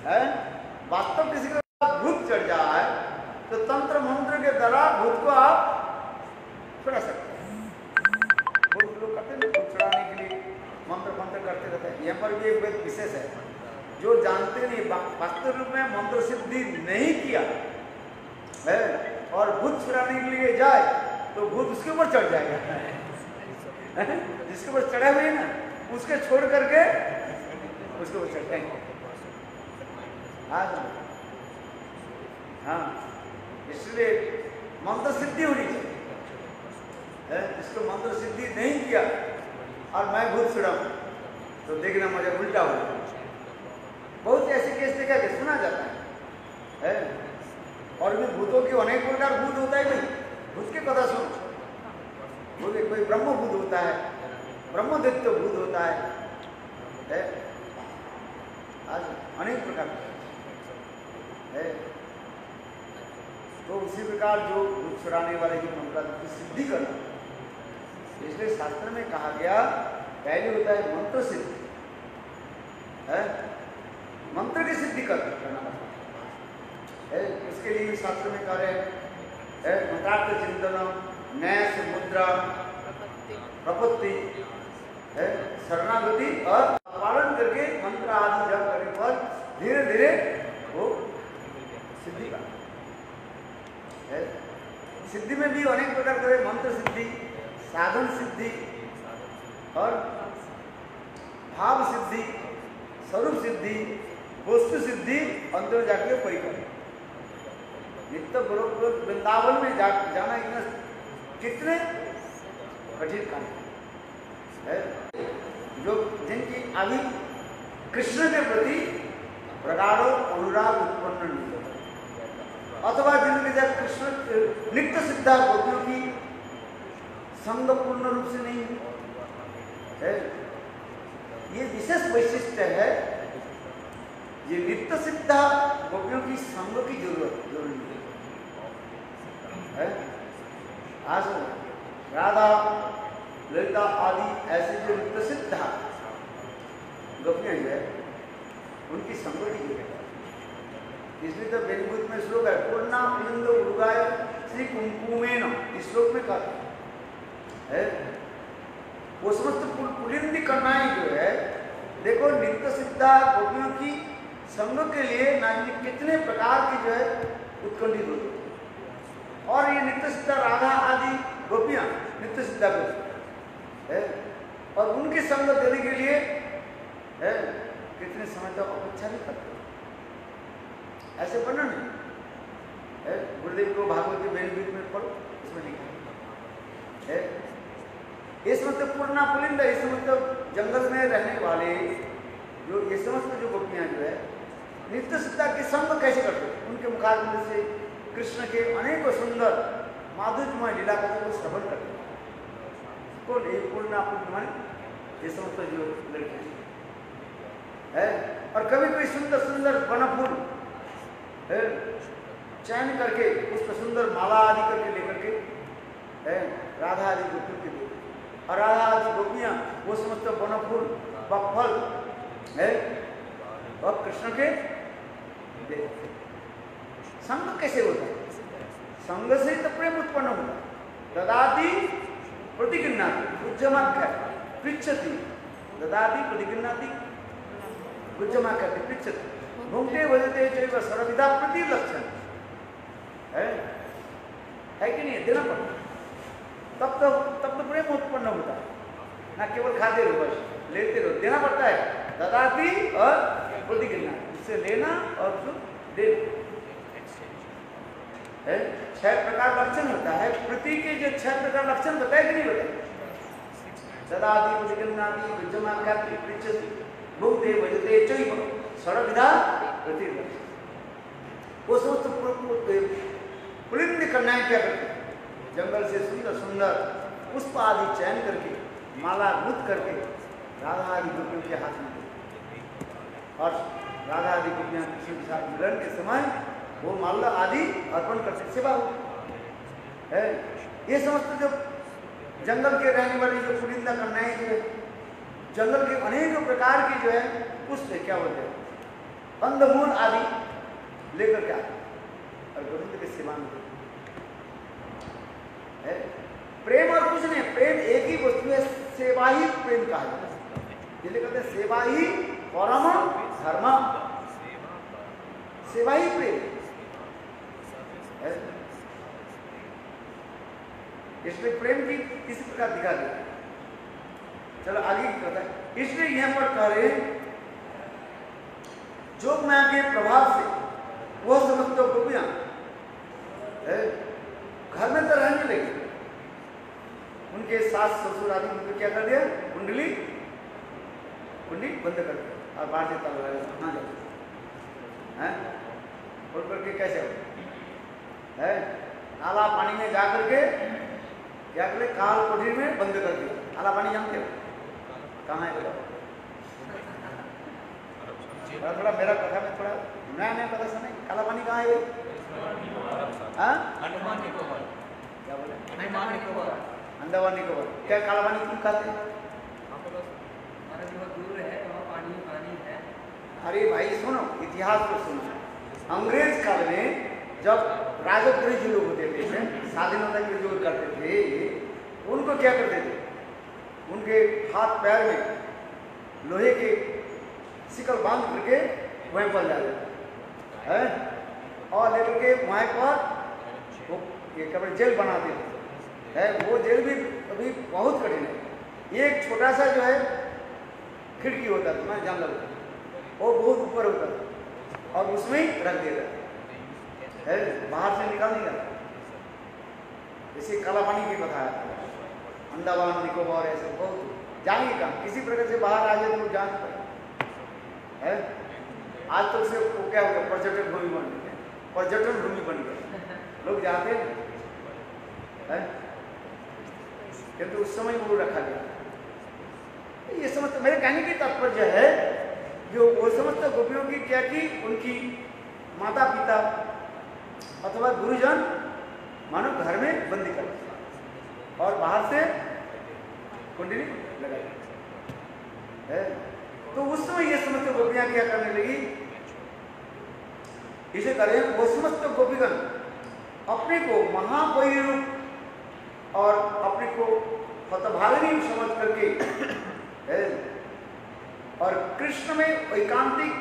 है। वास्तव किसी के भूत चढ़ जाए तो तंत्र मंत्र के द्वारा भूत को आप छुड़ा सकते हैं। बहुत लोग करते हैं भूत छुड़ाने के लिए मंत्र करते रहते हैं। यहाँ पर भी एक विशेष है, जो जानते नहीं वास्तव रूप में मंत्र सिद्धि नहीं किया है और भूत छुड़ाने के लिए जाए तो भूत उसके ऊपर चढ़ जाएगा। जिसके ऊपर चढ़े हुए ना उसके छोड़ करके उसके ऊपर चढ़ते हैं। हाँ, इसलिए मंत्र सिद्धि होनी चाहिए। जिसको मंत्र सिद्धि नहीं किया और मैं भूत छुड़ाऊं तो देखना मुझे उल्टा हो। बहुत ऐसे केस देखा कि सुना जाता है। और भी भूतों के अनेक प्रकार भूत होता है। भाई भूत के कथा सुनो, कोई ब्रह्म भूत होता है, ब्रह्मदत्त भूत होता है। आज अनेक प्रकार है। तो उसी प्रकार जो भूत छुड़ाने वाले की मंत्र की सिद्धि करना, इसलिए शास्त्र में कहा गया पहले होता है मंत्र सिद्धि, मंत्र की सिद्धि करना है। उसके लिए शास्त्र में कह रहे हैं मंत्रार्थ चिंतन, न्यास, मुद्रा, प्रपत्ति, शरणागति और पालन करके मंत्र आदि जप करने पर धीरे धीरे वो सिद्धि का है। सिद्धि में भी अनेक प्रकार के मंत्र सिद्धि, साधन सिद्धि और भाव सिद्धि, स्वरूप सिद्धि, वस्तु सिद्धि, अंतर जाके परिकर। नित्य गोलोक वृंदावन में जाना इतना कितने कठिन काम है। जो जिनकी अभी कृष्ण के प्रति प्रगाढ़ अनुराग उत्पन्न नहीं होता, अथवा जिनके जब कृष्ण नित्य सिद्धा गोपियों की संग पूर्ण रूप से नहीं है। ये विशेष वैशिष्ट्य है। ये नित्य सिद्धा गोपियों की संग की जरूरी है। आज राधा, ललिता आदि ऐसे जो नित्य सिद्धा गोपियां है उनकी संग की जरूरत है। इसलिए तो वेदभूत में श्लोक है पूर्णा पुलिंद उर्गाय श्री कुंकुमेन। इस श्लोक में कहा है वो समस्त पुलिंदी कन्याएं जो है, देखो नित्य सिद्धा गोपियों की संग के लिए नानी कितने प्रकार की जो है उत्कंठित होती है। और ये नित्य सिद्धा राधा आदि गोपियां नित्य सिद्धा गोपी है और उनकी संग देने के लिए है कितने समय तक अपेक्षा नहीं करते। ऐसे वर्णन है गुरुदेव को भागवत के वेदभूत में पढ़ो, इसमें लिखा है। ये समस्त पूर्णा पुलिंद, ये समस्त जंगल में रहने वाले जो ये समस्त जो गोपियां जो है नित्य सिद्धा के संग कैसे करते, उनके मुखारबिंद से कृष्ण के अनेकों सुंदर माधुर्यमय लीला कथों को श्रवण करते हैं। कौन ये पूर्णा पुलिंद? ये समस्त जो लड़के है। और कभी कोई सुंदर सुंदर वनफूल चयन करके उसको सुंदर माला आदि करके लेकर के राधा आदि गोपियों के लिए, और राधा आदि गोपियां वो समस्त वनफूल फल है और कृष्ण के संग कैसे होता है? संग से तो प्रेम उत्पन्न होता है। ददाति प्रतिगृह्णाति गुज्जमाख्या पृच्छति, ददाति प्रतिगृह्णाति गुज्जमाख्या पृच्छति, भुंक्ते भजते चैव सर्वविधा प्रतिलक्षण है कि नहीं? देना पड़ता, तब तो प्रेम उत्पन्न होता है। ना केवल खाते रहो, बस लेते रहो, देना पड़ता है। ददाति और प्रतिगृह्णाति, इससे लेना और देना है। 6 प्रकार लक्षण होता है। प्रति के जो 6 प्रकार लक्षण बताए कि नहीं बताए? ददाति प्रतिगृह्णाति गुज्जमाख्याति पृच्छति भुंक्ते भजते चैव सर्वविधा प्रतिलक्षण। वो समस्त पुलिंद कन्याएं क्या करती हैं? जंगल से सुंदर सुंदर पुष्प आदि चयन करके माला गुथ करके राधा आदि गोपियों के हाथ में देती। और राधा आदि गोपियां कृष्ण के साथ मिलन के समय वो माला आदि अर्पण करते, सेवा होती है। ये समझते जो जंगल के रहने वाली जो पुलिंदा कन्याएं जो है, जंगल के अनेक प्रकार की जो है पुष्प क्या बोलते हैं, कंदमूल आदि लेकर के आते और गोविंद की सेवा में है। प्रेम और कुछ नहीं, प्रेम एक ही वस्तु है, सेवा ही प्रेम कहा जाता है। इसलिए कहते हैं सेवा ही परम धर्म, सेवा ही प्रेम है। इसलिए प्रेम की किसी प्रकार दिखा दिया। चलो आगे की कथा है। इसलिए यहां पर कह रहे हैं जोग माया के प्रभाव से वह समस्त गोपियां घर में तो रहने लगी। उनके सास ससुर आदि उनको क्या कर दिया, कुंडली बंद कर दिया और बाहर से ताला लगा कहाँ जाते हैं, खोल करके कैसे है, काला पानी में जा करके क्या करे, काल कोठरी में बंद कर दिया। काला पानी जानते हो कहाँ है? थोड़ा मेरा कथा में थोड़ा नया पता सुने, काला पानी कहाँ है? अंडमान निकोबार। क्या बोले? अंडमान निकोबार। अंडमान निकोबार। क्या काला पानी क्यों खाते हैं? हमारा जो दूर है वहाँ पानी पानी है। अरे भाई सुनो, इतिहास को सुनो। अंग्रेज काल में जब राजपुरी जो लोग होते थे, स्वाधीनता के जो करते थे, उनको क्या करते थे, उनके हाथ पैर में लोहे के सिकल बांध करके वहीं पर जाते हैं और लेकर के वहाँ पर वो ये क्या बोले जेल बना देते हैं। वो जेल भी अभी बहुत कठिन है। एक छोटा सा जो है खिड़की होता था, मैं जान लगता वो बहुत ऊपर होता था और उसमें ही रख देता है, बाहर से निकाल नहीं जाता। जैसे काला पानी की कथा है, अंडमान निकोबार ऐसे बहुत जाएंगे कहाँ, किसी प्रकार से बाहर आ जाए तो जान है। आज तक से वो क्या हो गया, पर्यटन भूमि बन गई, पर्यटन भूमि बन गई, लोग जाते हैं, किंतु उस समय वो रखा गया। ये समझते, मेरे कहने की तात्पर्य है जो वो समस्त गोपियों की क्या की, उनकी माता पिता अथवा गुरुजन मानो घर में बंदी कर और बाहर से कुंडली लगाई है। तो उस समय ये समस्त गोपियां क्या करने लगी, इसे करें वो समस्त गोपीगण अपने को महाबली रूप और अपने को हतभागिनी समझ करके और कृष्ण में एकांतिक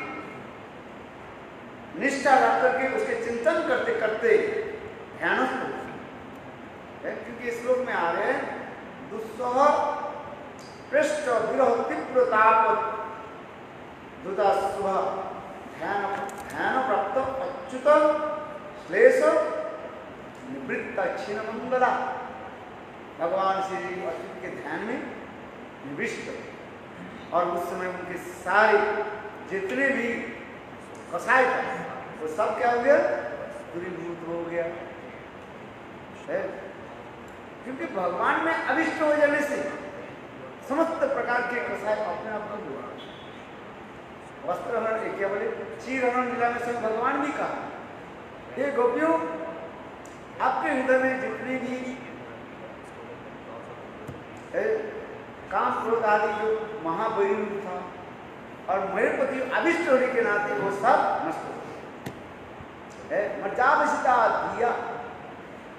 निष्ठा रख करके उसके चिंतन करते करते ध्यानस्थ है। क्योंकि इस श्लोक में आ रहे हैं दुस्सह पृष्ठ विरह तीव्र ताप दुता शुभ ध्यान प्राप्त अच्युत श्लेष निवृत्त क्षीण मंगला। भगवान श्री अच्युत के ध्यान में निविष्ट और उस समय उनके सारे जितने भी कसाय था वो सब क्या हो गया, दूरीभूत हो गया है। क्योंकि भगवान में अभिष्ट हो जाने से समस्त प्रकार के कसाय अपने आप को हुआ। वस्त्र हरण क्या बोले, चीर हरण लीला में स्वयं भगवान भी कहा, ये गोपियों आपके हृदय में जितने भी काम क्रोध आदि जो महाबली था और मेरे प्रति अभिष्ट होने के नाते वो सब नष्ट हो गए। मर्जावसिता दिया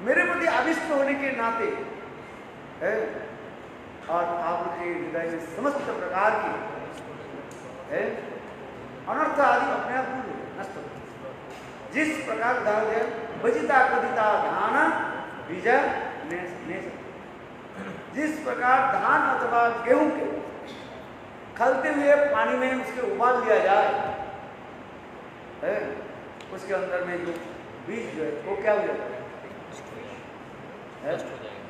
मेरे प्रति अभिष्ट होने के नाते है और आपके हृदय में समस्त प्रकार की है अनर्थ आदि अपने आप नष्ट हो। जिस प्रकार भजिता कथिता धान बीज जिस प्रकार धान अथवा गेहूं के खलते हुए पानी में उसके उबाल दिया जाए है, उसके अंदर में जो बीज जो है वो क्या हो जाता है,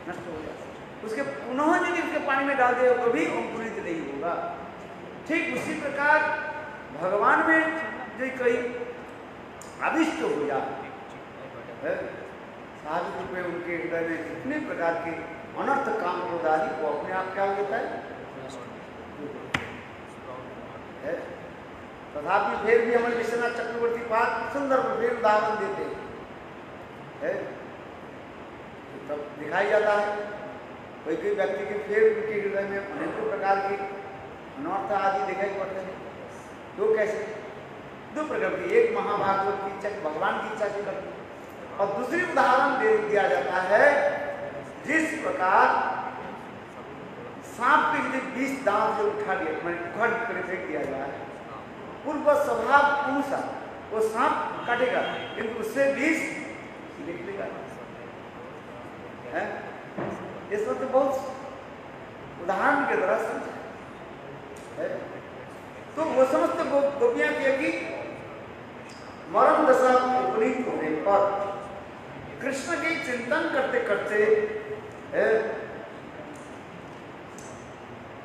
नष्ट हो जाता है। उसके पुनः यदि उसके पानी में डाल दिया कभी अंकुरित नहीं होगा। ठीक उसी प्रकार भगवान में जो कहीं अभिष्ट हो जाए स्वाभाविक रूप में उनके हृदय में जितने प्रकार के अनर्थ काम क्रोध आदि वो अपने आप क्या हो जाता है। तथापि फिर भी हमारे विश्वनाथ चक्रवर्ती पाद सुंदर फिर उदाहरण देते हैं, तब दिखाई जाता है कोई कोई व्यक्ति के फिर उनके हृदय में अनेकों प्रकार के अनर्थ आदि दिखाई पड़ते हैं। तो कैसे? दो प्रकार की, एक महाभागवत की इच्छा, भगवान की इच्छा से करते हैं, और दूसरी उदाहरण दे दिया जाता है जिस प्रकार सांप के यदि 20 दांत जो उठा लिया, मैंने उखाड़ कर फेंक दिया जाए, पूर्व स्वभाव अनुसार वो सांप काटेगा, किंतु उससे 20 निकलेगा। इसमें तो बहुत उदाहरण के द्वारा समझा। तो वो समस्त गोपियां किया कि मरण दशा उपनीत होने पर कृष्ण के चिंतन करते करते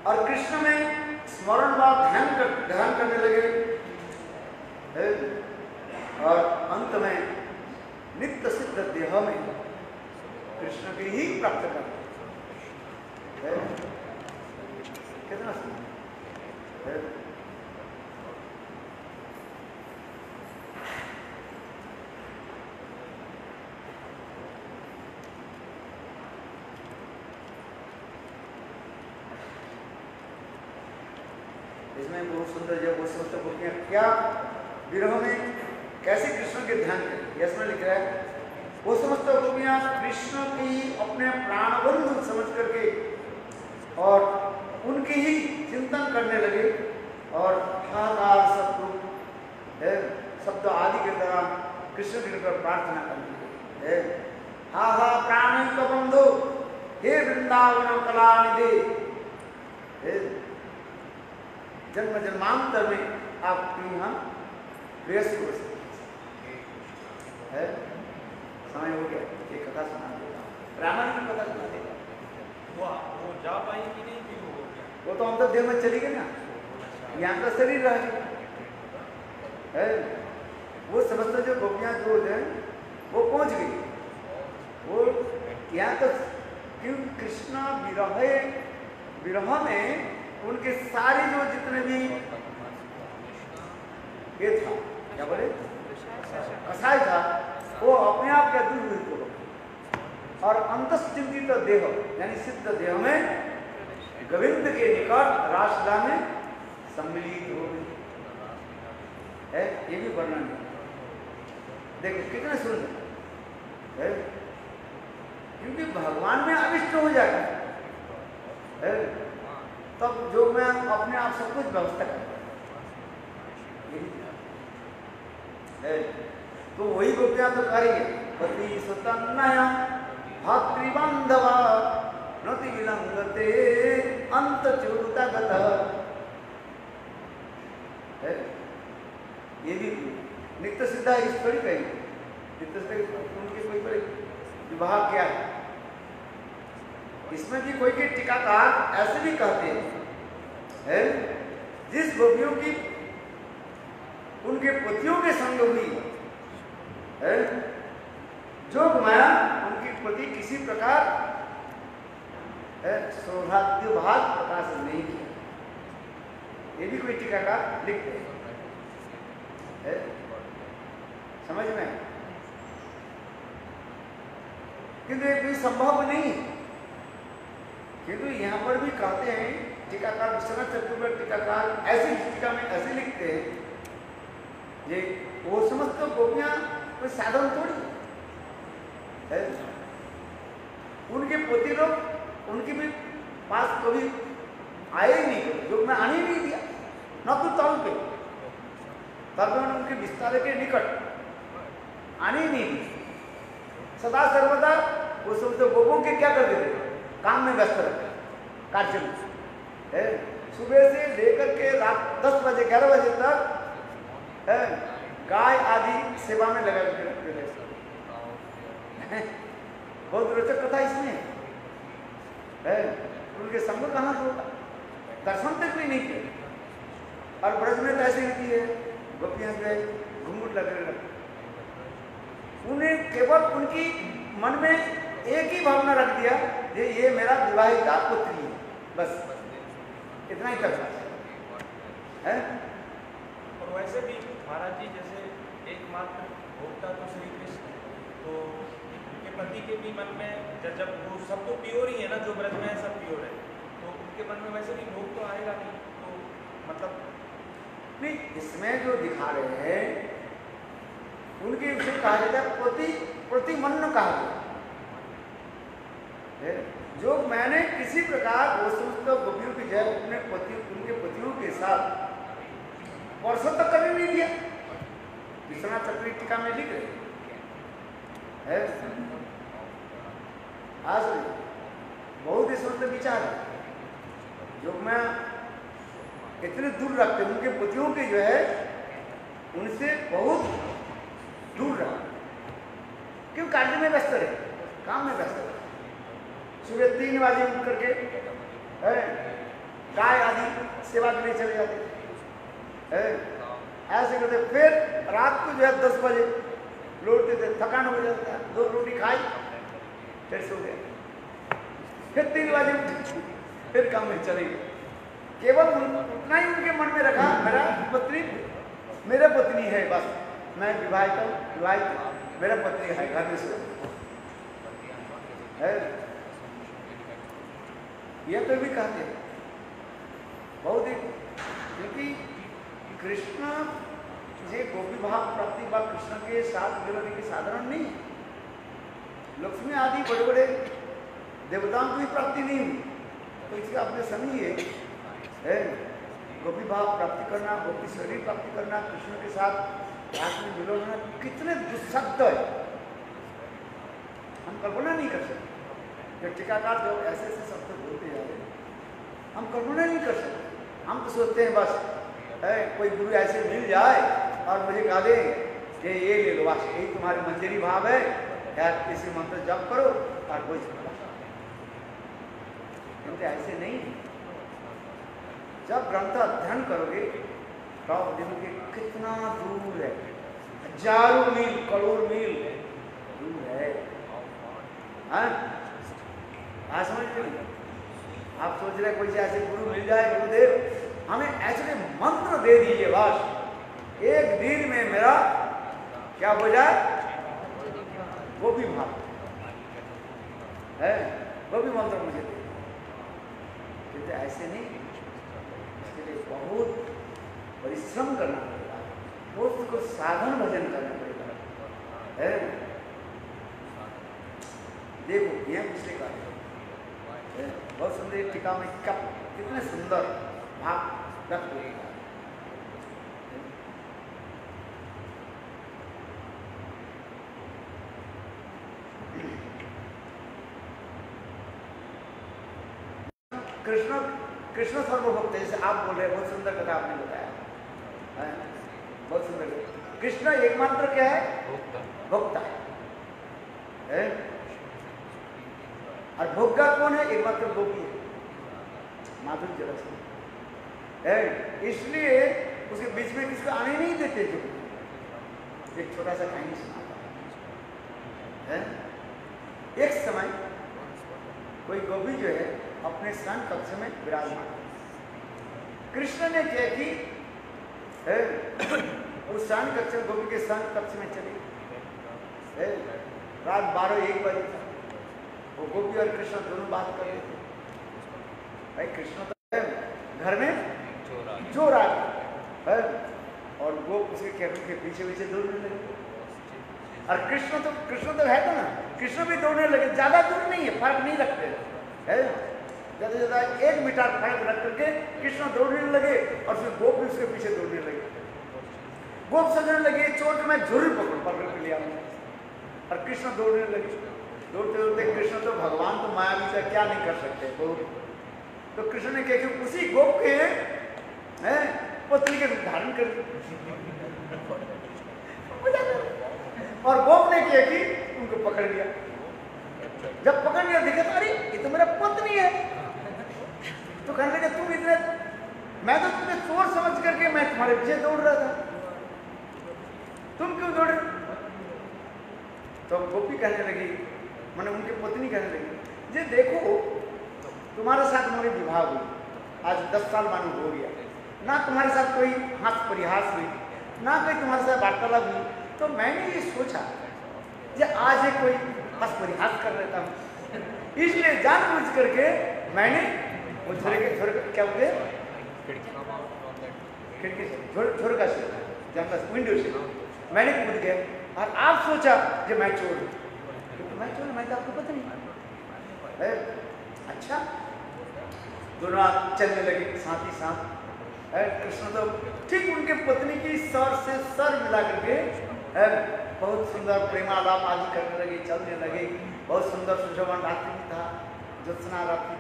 और कृष्ण में स्मरण व ध्यान करने लगे, और अंत में नित्य सिद्ध देह में कृष्ण की ही प्राप्त करते। कितना सुंदर। इसमें बहुत सुंदर, जब वो समस्त गोपियां क्या विरह में कैसे कृष्ण के ध्यान करें, इसमें लिख रहा है वो समस्त गोपियां कृष्ण की अपने प्राणबंधु समझ करके और उनके ही चिंतन करने लगे, और हाहाकार शब्द आदि के द्वारा कृष्ण के ऊपर प्रार्थना करने लगे। हा हा प्राणिक बंधु हे वृंदावन कलानिधि, जन्म जन्मांतर में आपके यहाँ व्यस्त हो सकते है। समय हो गया, एक कथा सुना देगा, रामायण की कथा सुना देगा। वो जा पाई कि नहीं कि हो गया? वो तो अंतर देह में चली गई ना, यहाँ का शरीर रह है। वो समझते जो गोपियां जो है वो पहुंच गई, वो यहाँ तक क्यों कृष्ण विरह में उनके सारे जो जितने भी ये था, क्या बोले, कसाय था, वो अपने आप क्या दूर हुई को, और अंतश्चिंतित देह यानी सिद्ध देह में गोविंद के निकट रासलीला में सम्मिलित हो गई है। ये भी वर्णन है, देखो कितने सुंदर है, क्योंकि भगवान में अविष्ट हो जाता है, तब जो मैं अपने आप सब कुछ व्यवस्था करता है। तो वही गोपियां तो कह रही है, पति सुतन्नया भातृबांधवा नति विलंगते अंत च्युतगत है। ये भी नित्य सिद्धा इस थोड़ी कही, नित्य सिद्ध उनके कोई पर विभाग क्या है। इसमें भी कोई के टीकाकार ऐसे भी कहते हैं, जिस गोपियों की उनके पतियों के संग हुई है, जो माया उनकी पति किसी प्रकार सौभाग्य भाग प्रकाश नहीं किया, ये भी कोई टीकाकार लिखते हैं। समझ में? किंतु ये कोई संभव नहीं, किंतु यहाँ पर भी कहते हैं टीकाकार विश्वनाथ चतुर्वेदी टीकाकार ऐसी टीका में ऐसे लिखते हैं, ये वो समस्त गोपियां कोई साधन थोड़ी है, उनके पति लोग उनके भी पास कभी आए ही नहीं, जो मैं आने नहीं दिया, न तो तल पे तब उनके बिस्तारे के निकट आने ही नहीं दी। सदा सर्वदा वो समस्त गोपों के क्या कर देते, काम में व्यस्त रहते, कार्य में है। सुबह से लेकर के रात 10 बजे 11 बजे तक है, गाय आदि सेवा में लगा के रखते थे। बहुत रोचक कथा इसमें है। उनके संग कहाँ होगा, दर्शन तक भी नहीं किए। और ब्रज में तो ऐसी होती है, गोपियां जो है घुंघट लगे रहते, उन्हें केवल उनकी मन में एक ही भावना रख दिया कि ये मेरा विवाहिता पुत्री है, बस इतना ही करना है। और वैसे भी महाराज जी जैसे एकमात्र भोक्ता तो श्री कृष्ण है, तो उनके पति के भी मन में जब वो सब तो प्योर ही है ना, जो ब्रज में है सब प्योर है, तो उनके मन में वैसे भी भोग तो आएगा नहीं, तो मतलब नहीं, इसमें जो दिखा रहे हैं उनके विषय कहा जाता है प्रतिमन्न कहा गया है। जो मैंने किसी प्रकार वो समस्त गोपियों की जय अपने उनके पतियों के साथ वर्षों तक कभी नहीं दिया। विश्वनाथ चक्रवर्ती टीका में लिख रहे है। आज बहुत इस वक्त विचार है जो मैं इतने दूर रखते उनके पतियों के जो है उनसे बहुत दूर रहा, क्यों कार्य में व्यस्त रहे, काम में व्यस्त रहे। सुबह 3 बजे उठ करके गाय आदि सेवा के लिए चले जाते ऐसे करते, फिर रात को जो है 10 बजे लौटते थे, थकान हो जाता है, 2 रोटी खाई फिर सो गए, फिर 3 बजे फिर काम में चले गए। केवल उतना ही उनके मन में रखा मेरा पत्नी मेरे पत्नी है, बस मैं विवाहित मेरा पत्नी है, घर में सो है। ये तो भी कहते हैं बहुत ही, क्योंकि कृष्ण जे गोपी भाव प्राप्ति व कृष्ण के साथ मिलने की साधारण नहीं है। लक्ष्मी आदि बड़े बड़े देवताओं की प्राप्ति नहीं हुई, तो इसके अपने समझिए है गोपी भाव प्राप्ति करना, गोपी शरीर प्राप्ति करना, कृष्ण के साथ रात में मिलना कितने दुस्शब्द है, हम कल्पना नहीं कर सकते। जब टीकाकार जो ऐसे ऐसे शब्द बोलते जा रहे हैं हम कल्पना नहीं कर सकते। हम तो सोचते हैं बस है कोई गुरु ऐसे मिल जाए और मुझे कहा दे कि ये ले लो, बस यही तुम्हारी मंजरी भाव है यार, किसी मंत्र जप करो और कोई क्योंकि ऐसे नहीं। जब ग्रंथ अध्ययन करोगे तो देखोगे कितना दूर है, हजारों मील करोड़ मील दूर है। हाँ समझ लीजिए, आप सोच रहे कोई ऐसे गुरु मिल जाए, गुरुदेव हमें ऐसे मंत्र दे दीजिए बस एक दिन में मेरा क्या हो जाए, गोपी भाव है, गोपी मंत्र मुझे दे, क्योंकि ऐसे नहीं, इसके लिए बहुत परिश्रम करना पड़ेगा, बहुत कुछ साधन भजन करना पड़ेगा है। देखो यह पिछले का बहुत सुंदर टीका में कब कितने सुंदर भाव व्यक्त होगा। कृष्ण कृष्ण सर्वभक्त, जैसे आप बोल रहे हैं, बहुत सुंदर कथा आपने बताया, बहुत सुंदर। कृष्ण एकमात्र क्या है, भोक्ता है, और भोक्ता कौन है, एकमात्र गोपी है, माधुर्य रस है। इसलिए उसके बीच में किसको आने नहीं देते। जो एक छोटा सा कहानी सुनाता है, एक समय कोई गोपी जो है अपने सन कक्ष में विराजमान, कृष्ण ने क्या की उस सन कक्ष में, गोपी के सन कक्ष में चले, रात 12-1 बजे था, वो गोपी और कृष्ण दोनों बात कर रहे थे। भाई कृष्ण तो घर में जोर आ गया और गोप उसके कैबिन के पीछे पीछे दौड़ने लगे, और कृष्ण तो है तो ना, कृष्ण भी दौड़ने लगे, ज्यादा दूर नहीं है, फर्क नहीं रखते है, ज्यादा से ज्यादा 1 मीटर फर्क रख करके कृष्ण दौड़ने लगे और फिर गोप भी उसके पीछे दौड़ने लगे। गोप सजने लगे, चोट में झुर्री पकड़ के लिया और कृष्ण दौड़ने लगे। दौड़ते दौड़ते कृष्ण तो भगवान तो माया भी से क्या नहीं कर सकते, तो कृष्ण ने क्या कि उसी गोप के पत्नी के धारण कर और गोप ने क्या कि उनको पकड़ लिया। जब पकड़ लिया देखा तो अरे ये तो मेरा पत्नी है, तो कहने लगे तुम इतने, मैं तो तुम्हें चोर समझ करके मैं तुम्हारे पीछे दौड़ रहा था, तुम क्यों दौड़े। तो गोपी कहने लगी मैंने उनकी पत्नी कहने लगी, जे देखो तुम्हारे साथ मेरी विवाह हुई, आज 10 साल मानो हो गया, ना तुम्हारे साथ कोई हास परिहास हुई, ना कोई तुम्हारे साथ वार्तालाप हुई, तो मैंने ये सोचा कि आज ये कोई हास परिहास कर लेता हूँ, इसलिए जानबूझ करके मैंने वो क्या बोलते खिड़की से झोरका से जंगल विंडो से मैंने कूद गया, और आप सोचा कि मैं चोर हूँ, मैं चोर, मैं तो आपको पता नहीं। अच्छा, दोनों आप चलने लगे साथ ही साथ। कृष्ण तो ठीक उनके पत्नी की सर से सर मिला करके बहुत सुंदर प्रेमालाप आदि करने लगे, चलने लगे। बहुत सुंदर सुशोभन रात्रि भी था, ज्योत्सना रात्रि,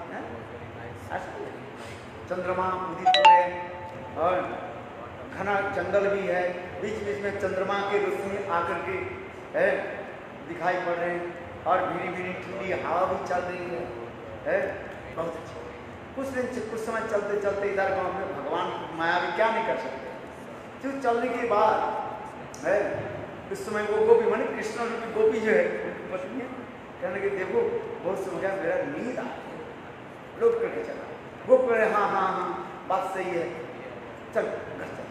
चंद्रमा उदित हो रहे और घना जंगल भी है, बीच बीच में चंद्रमा के रोशनी आकर के दिखाई पड़ रहे हैं, और भीनी भीनी ठंडी हवा भी चल रही है। बहुत अच्छा। कुछ समय चलते चलते इधर गाँव में भगवान माया भी क्या नहीं कर सकते, जो चलने के बाद उस समय वो गोपी माने कृष्ण की गोपी जो है पत्नी कहने लगे, देखो बहुत समय गया, मेरा नींद आ गया, रोक करके चला। वो कह रहे हाँ हाँ हाँ बात सही है, चल घर चल।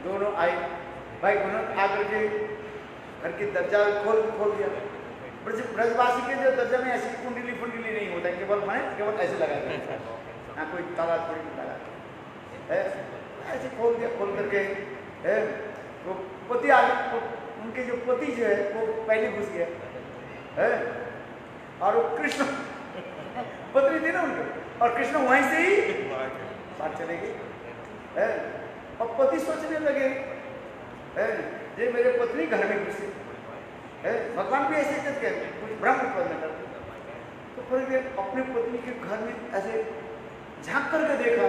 दोनों आए, भाई दोनों आकर के घर के दरजा खोल दिया। ब्रजवासी के जो दरजा में ऐसी कुंडली फुंडली नहीं होता, केवल ऐसे लगा दिया, हाँ कोई ताला थोड़ी लगा, ऐसे खोल दिया। खोल करके वो पति आगे, उनके जो पति जो है वो पहले घुस गया, और वो कृष्ण पत्नी थी ना उनके, और कृष्ण वहीं से ही बात चले गए। और पति सोचने लगे, ये मेरे पत्नी घर में घुसे, भगवान भी ऐसे करते हैं, कुछ भ्रम उत्पन्न करते। तो फिर अपने पत्नी के घर में ऐसे झांक करके देखा,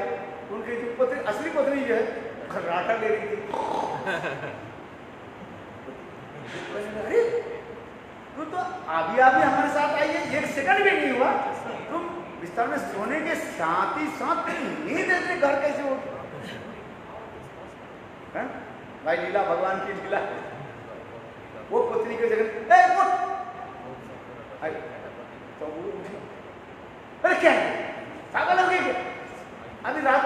उनकी जो पत्नी असली पत्नी जो है खर्राटा ले रही थी। अरे तू तो अभी हमारे साथ आई है, 1 सेकंड भी नहीं हुआ, तुम बिस्तर में सोने के साथ ही साथ नींद ऐसे घर कैसे हो? भाई लीला भगवान की लीला। वो पत्नी की जगह तो अरे क्या है, पागल हो गई क्या? अभी रात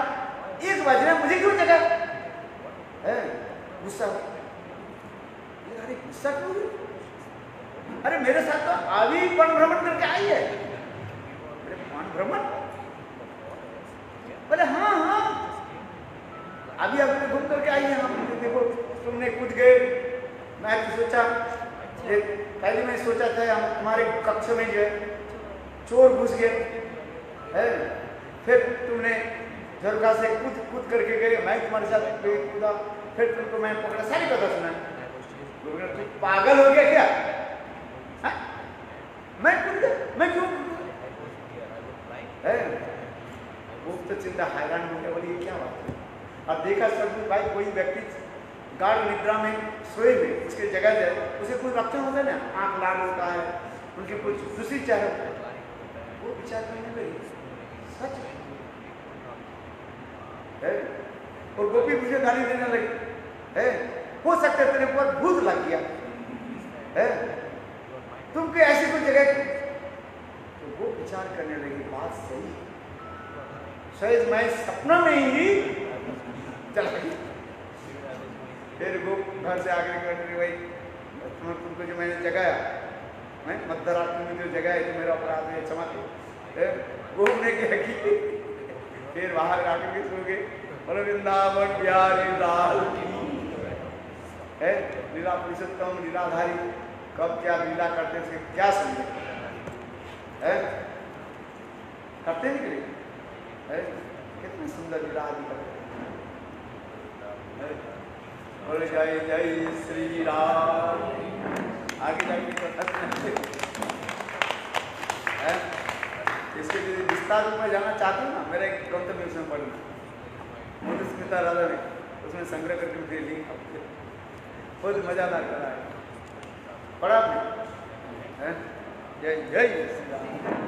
1 बज रहा है, मुझे क्यों जगा? गुस्सा, अरे गुस्सा क्यों? अरे मेरे साथ तो अभी वन भ्रमण करके आई है। अरे वन भ्रमण? बोले हाँ हाँ अभी अपने घूम करके आई है। हम देखो तुमने कूद गए, मैं तो सोचा, पहले मैं सोचा था हम तुम्हारे कक्ष में जो है चोर घुस गए, फिर तुमने झरका से कूद करके गए, मैं तुम्हारे साथ कूदा, फिर तुमको मैं पकड़ा, सारी कथा सुना। तू पागल हो गया क्या? हा? मैं कूद गया, मैं क्यों? गुप्त चिंता हैरान हो गया, बोली क्या बात है? अब देखा सब भाई, कोई व्यक्ति गाढ़ निद्रा में सोए में उसकी जगह जाए, उसे कोई लक्षण होता है ना, आंख लाल होता है, उनकी कुछ दूसरी चेहरा होता है, वो विचार करने लगी सच है। और गोपी मुझे गाली देने लगी, हो सकता है तेरे ऊपर भूत लग गया है, तुम कोई ऐसी कोई जगह। तो वो विचार करने लगी बात सही, शायद मैं सपना में ही चला गई। फिर वो घर से आगे करने भाई तुमको जो मैंने जगाया, मैं मध्यरात्रि में जो जगह है, जो मेरा अपराध है, क्षमा दे। वो हमने क्या की, फिर बाहर आके के सो गए। बोलो वृंदावन बिहारी लाल की है। लीला पुरुषोत्तम लीलाधारी कब क्या लीला करते थे क्या समझे है, करते नहीं करें, कितनी सुंदर लीला आदि करते। बोले जय जय श्री राम। आगे जाके इसके यदि विस्तार रूप में जाना चाहते हो ना, मेरा एक ग्रंथ में उसमें पढ़ना, स्मिता राधा ने उसमें संग्रह करके मुझे लिंक बहुत मजादार करा है, पढ़ा आपने? जय जय श्री राम।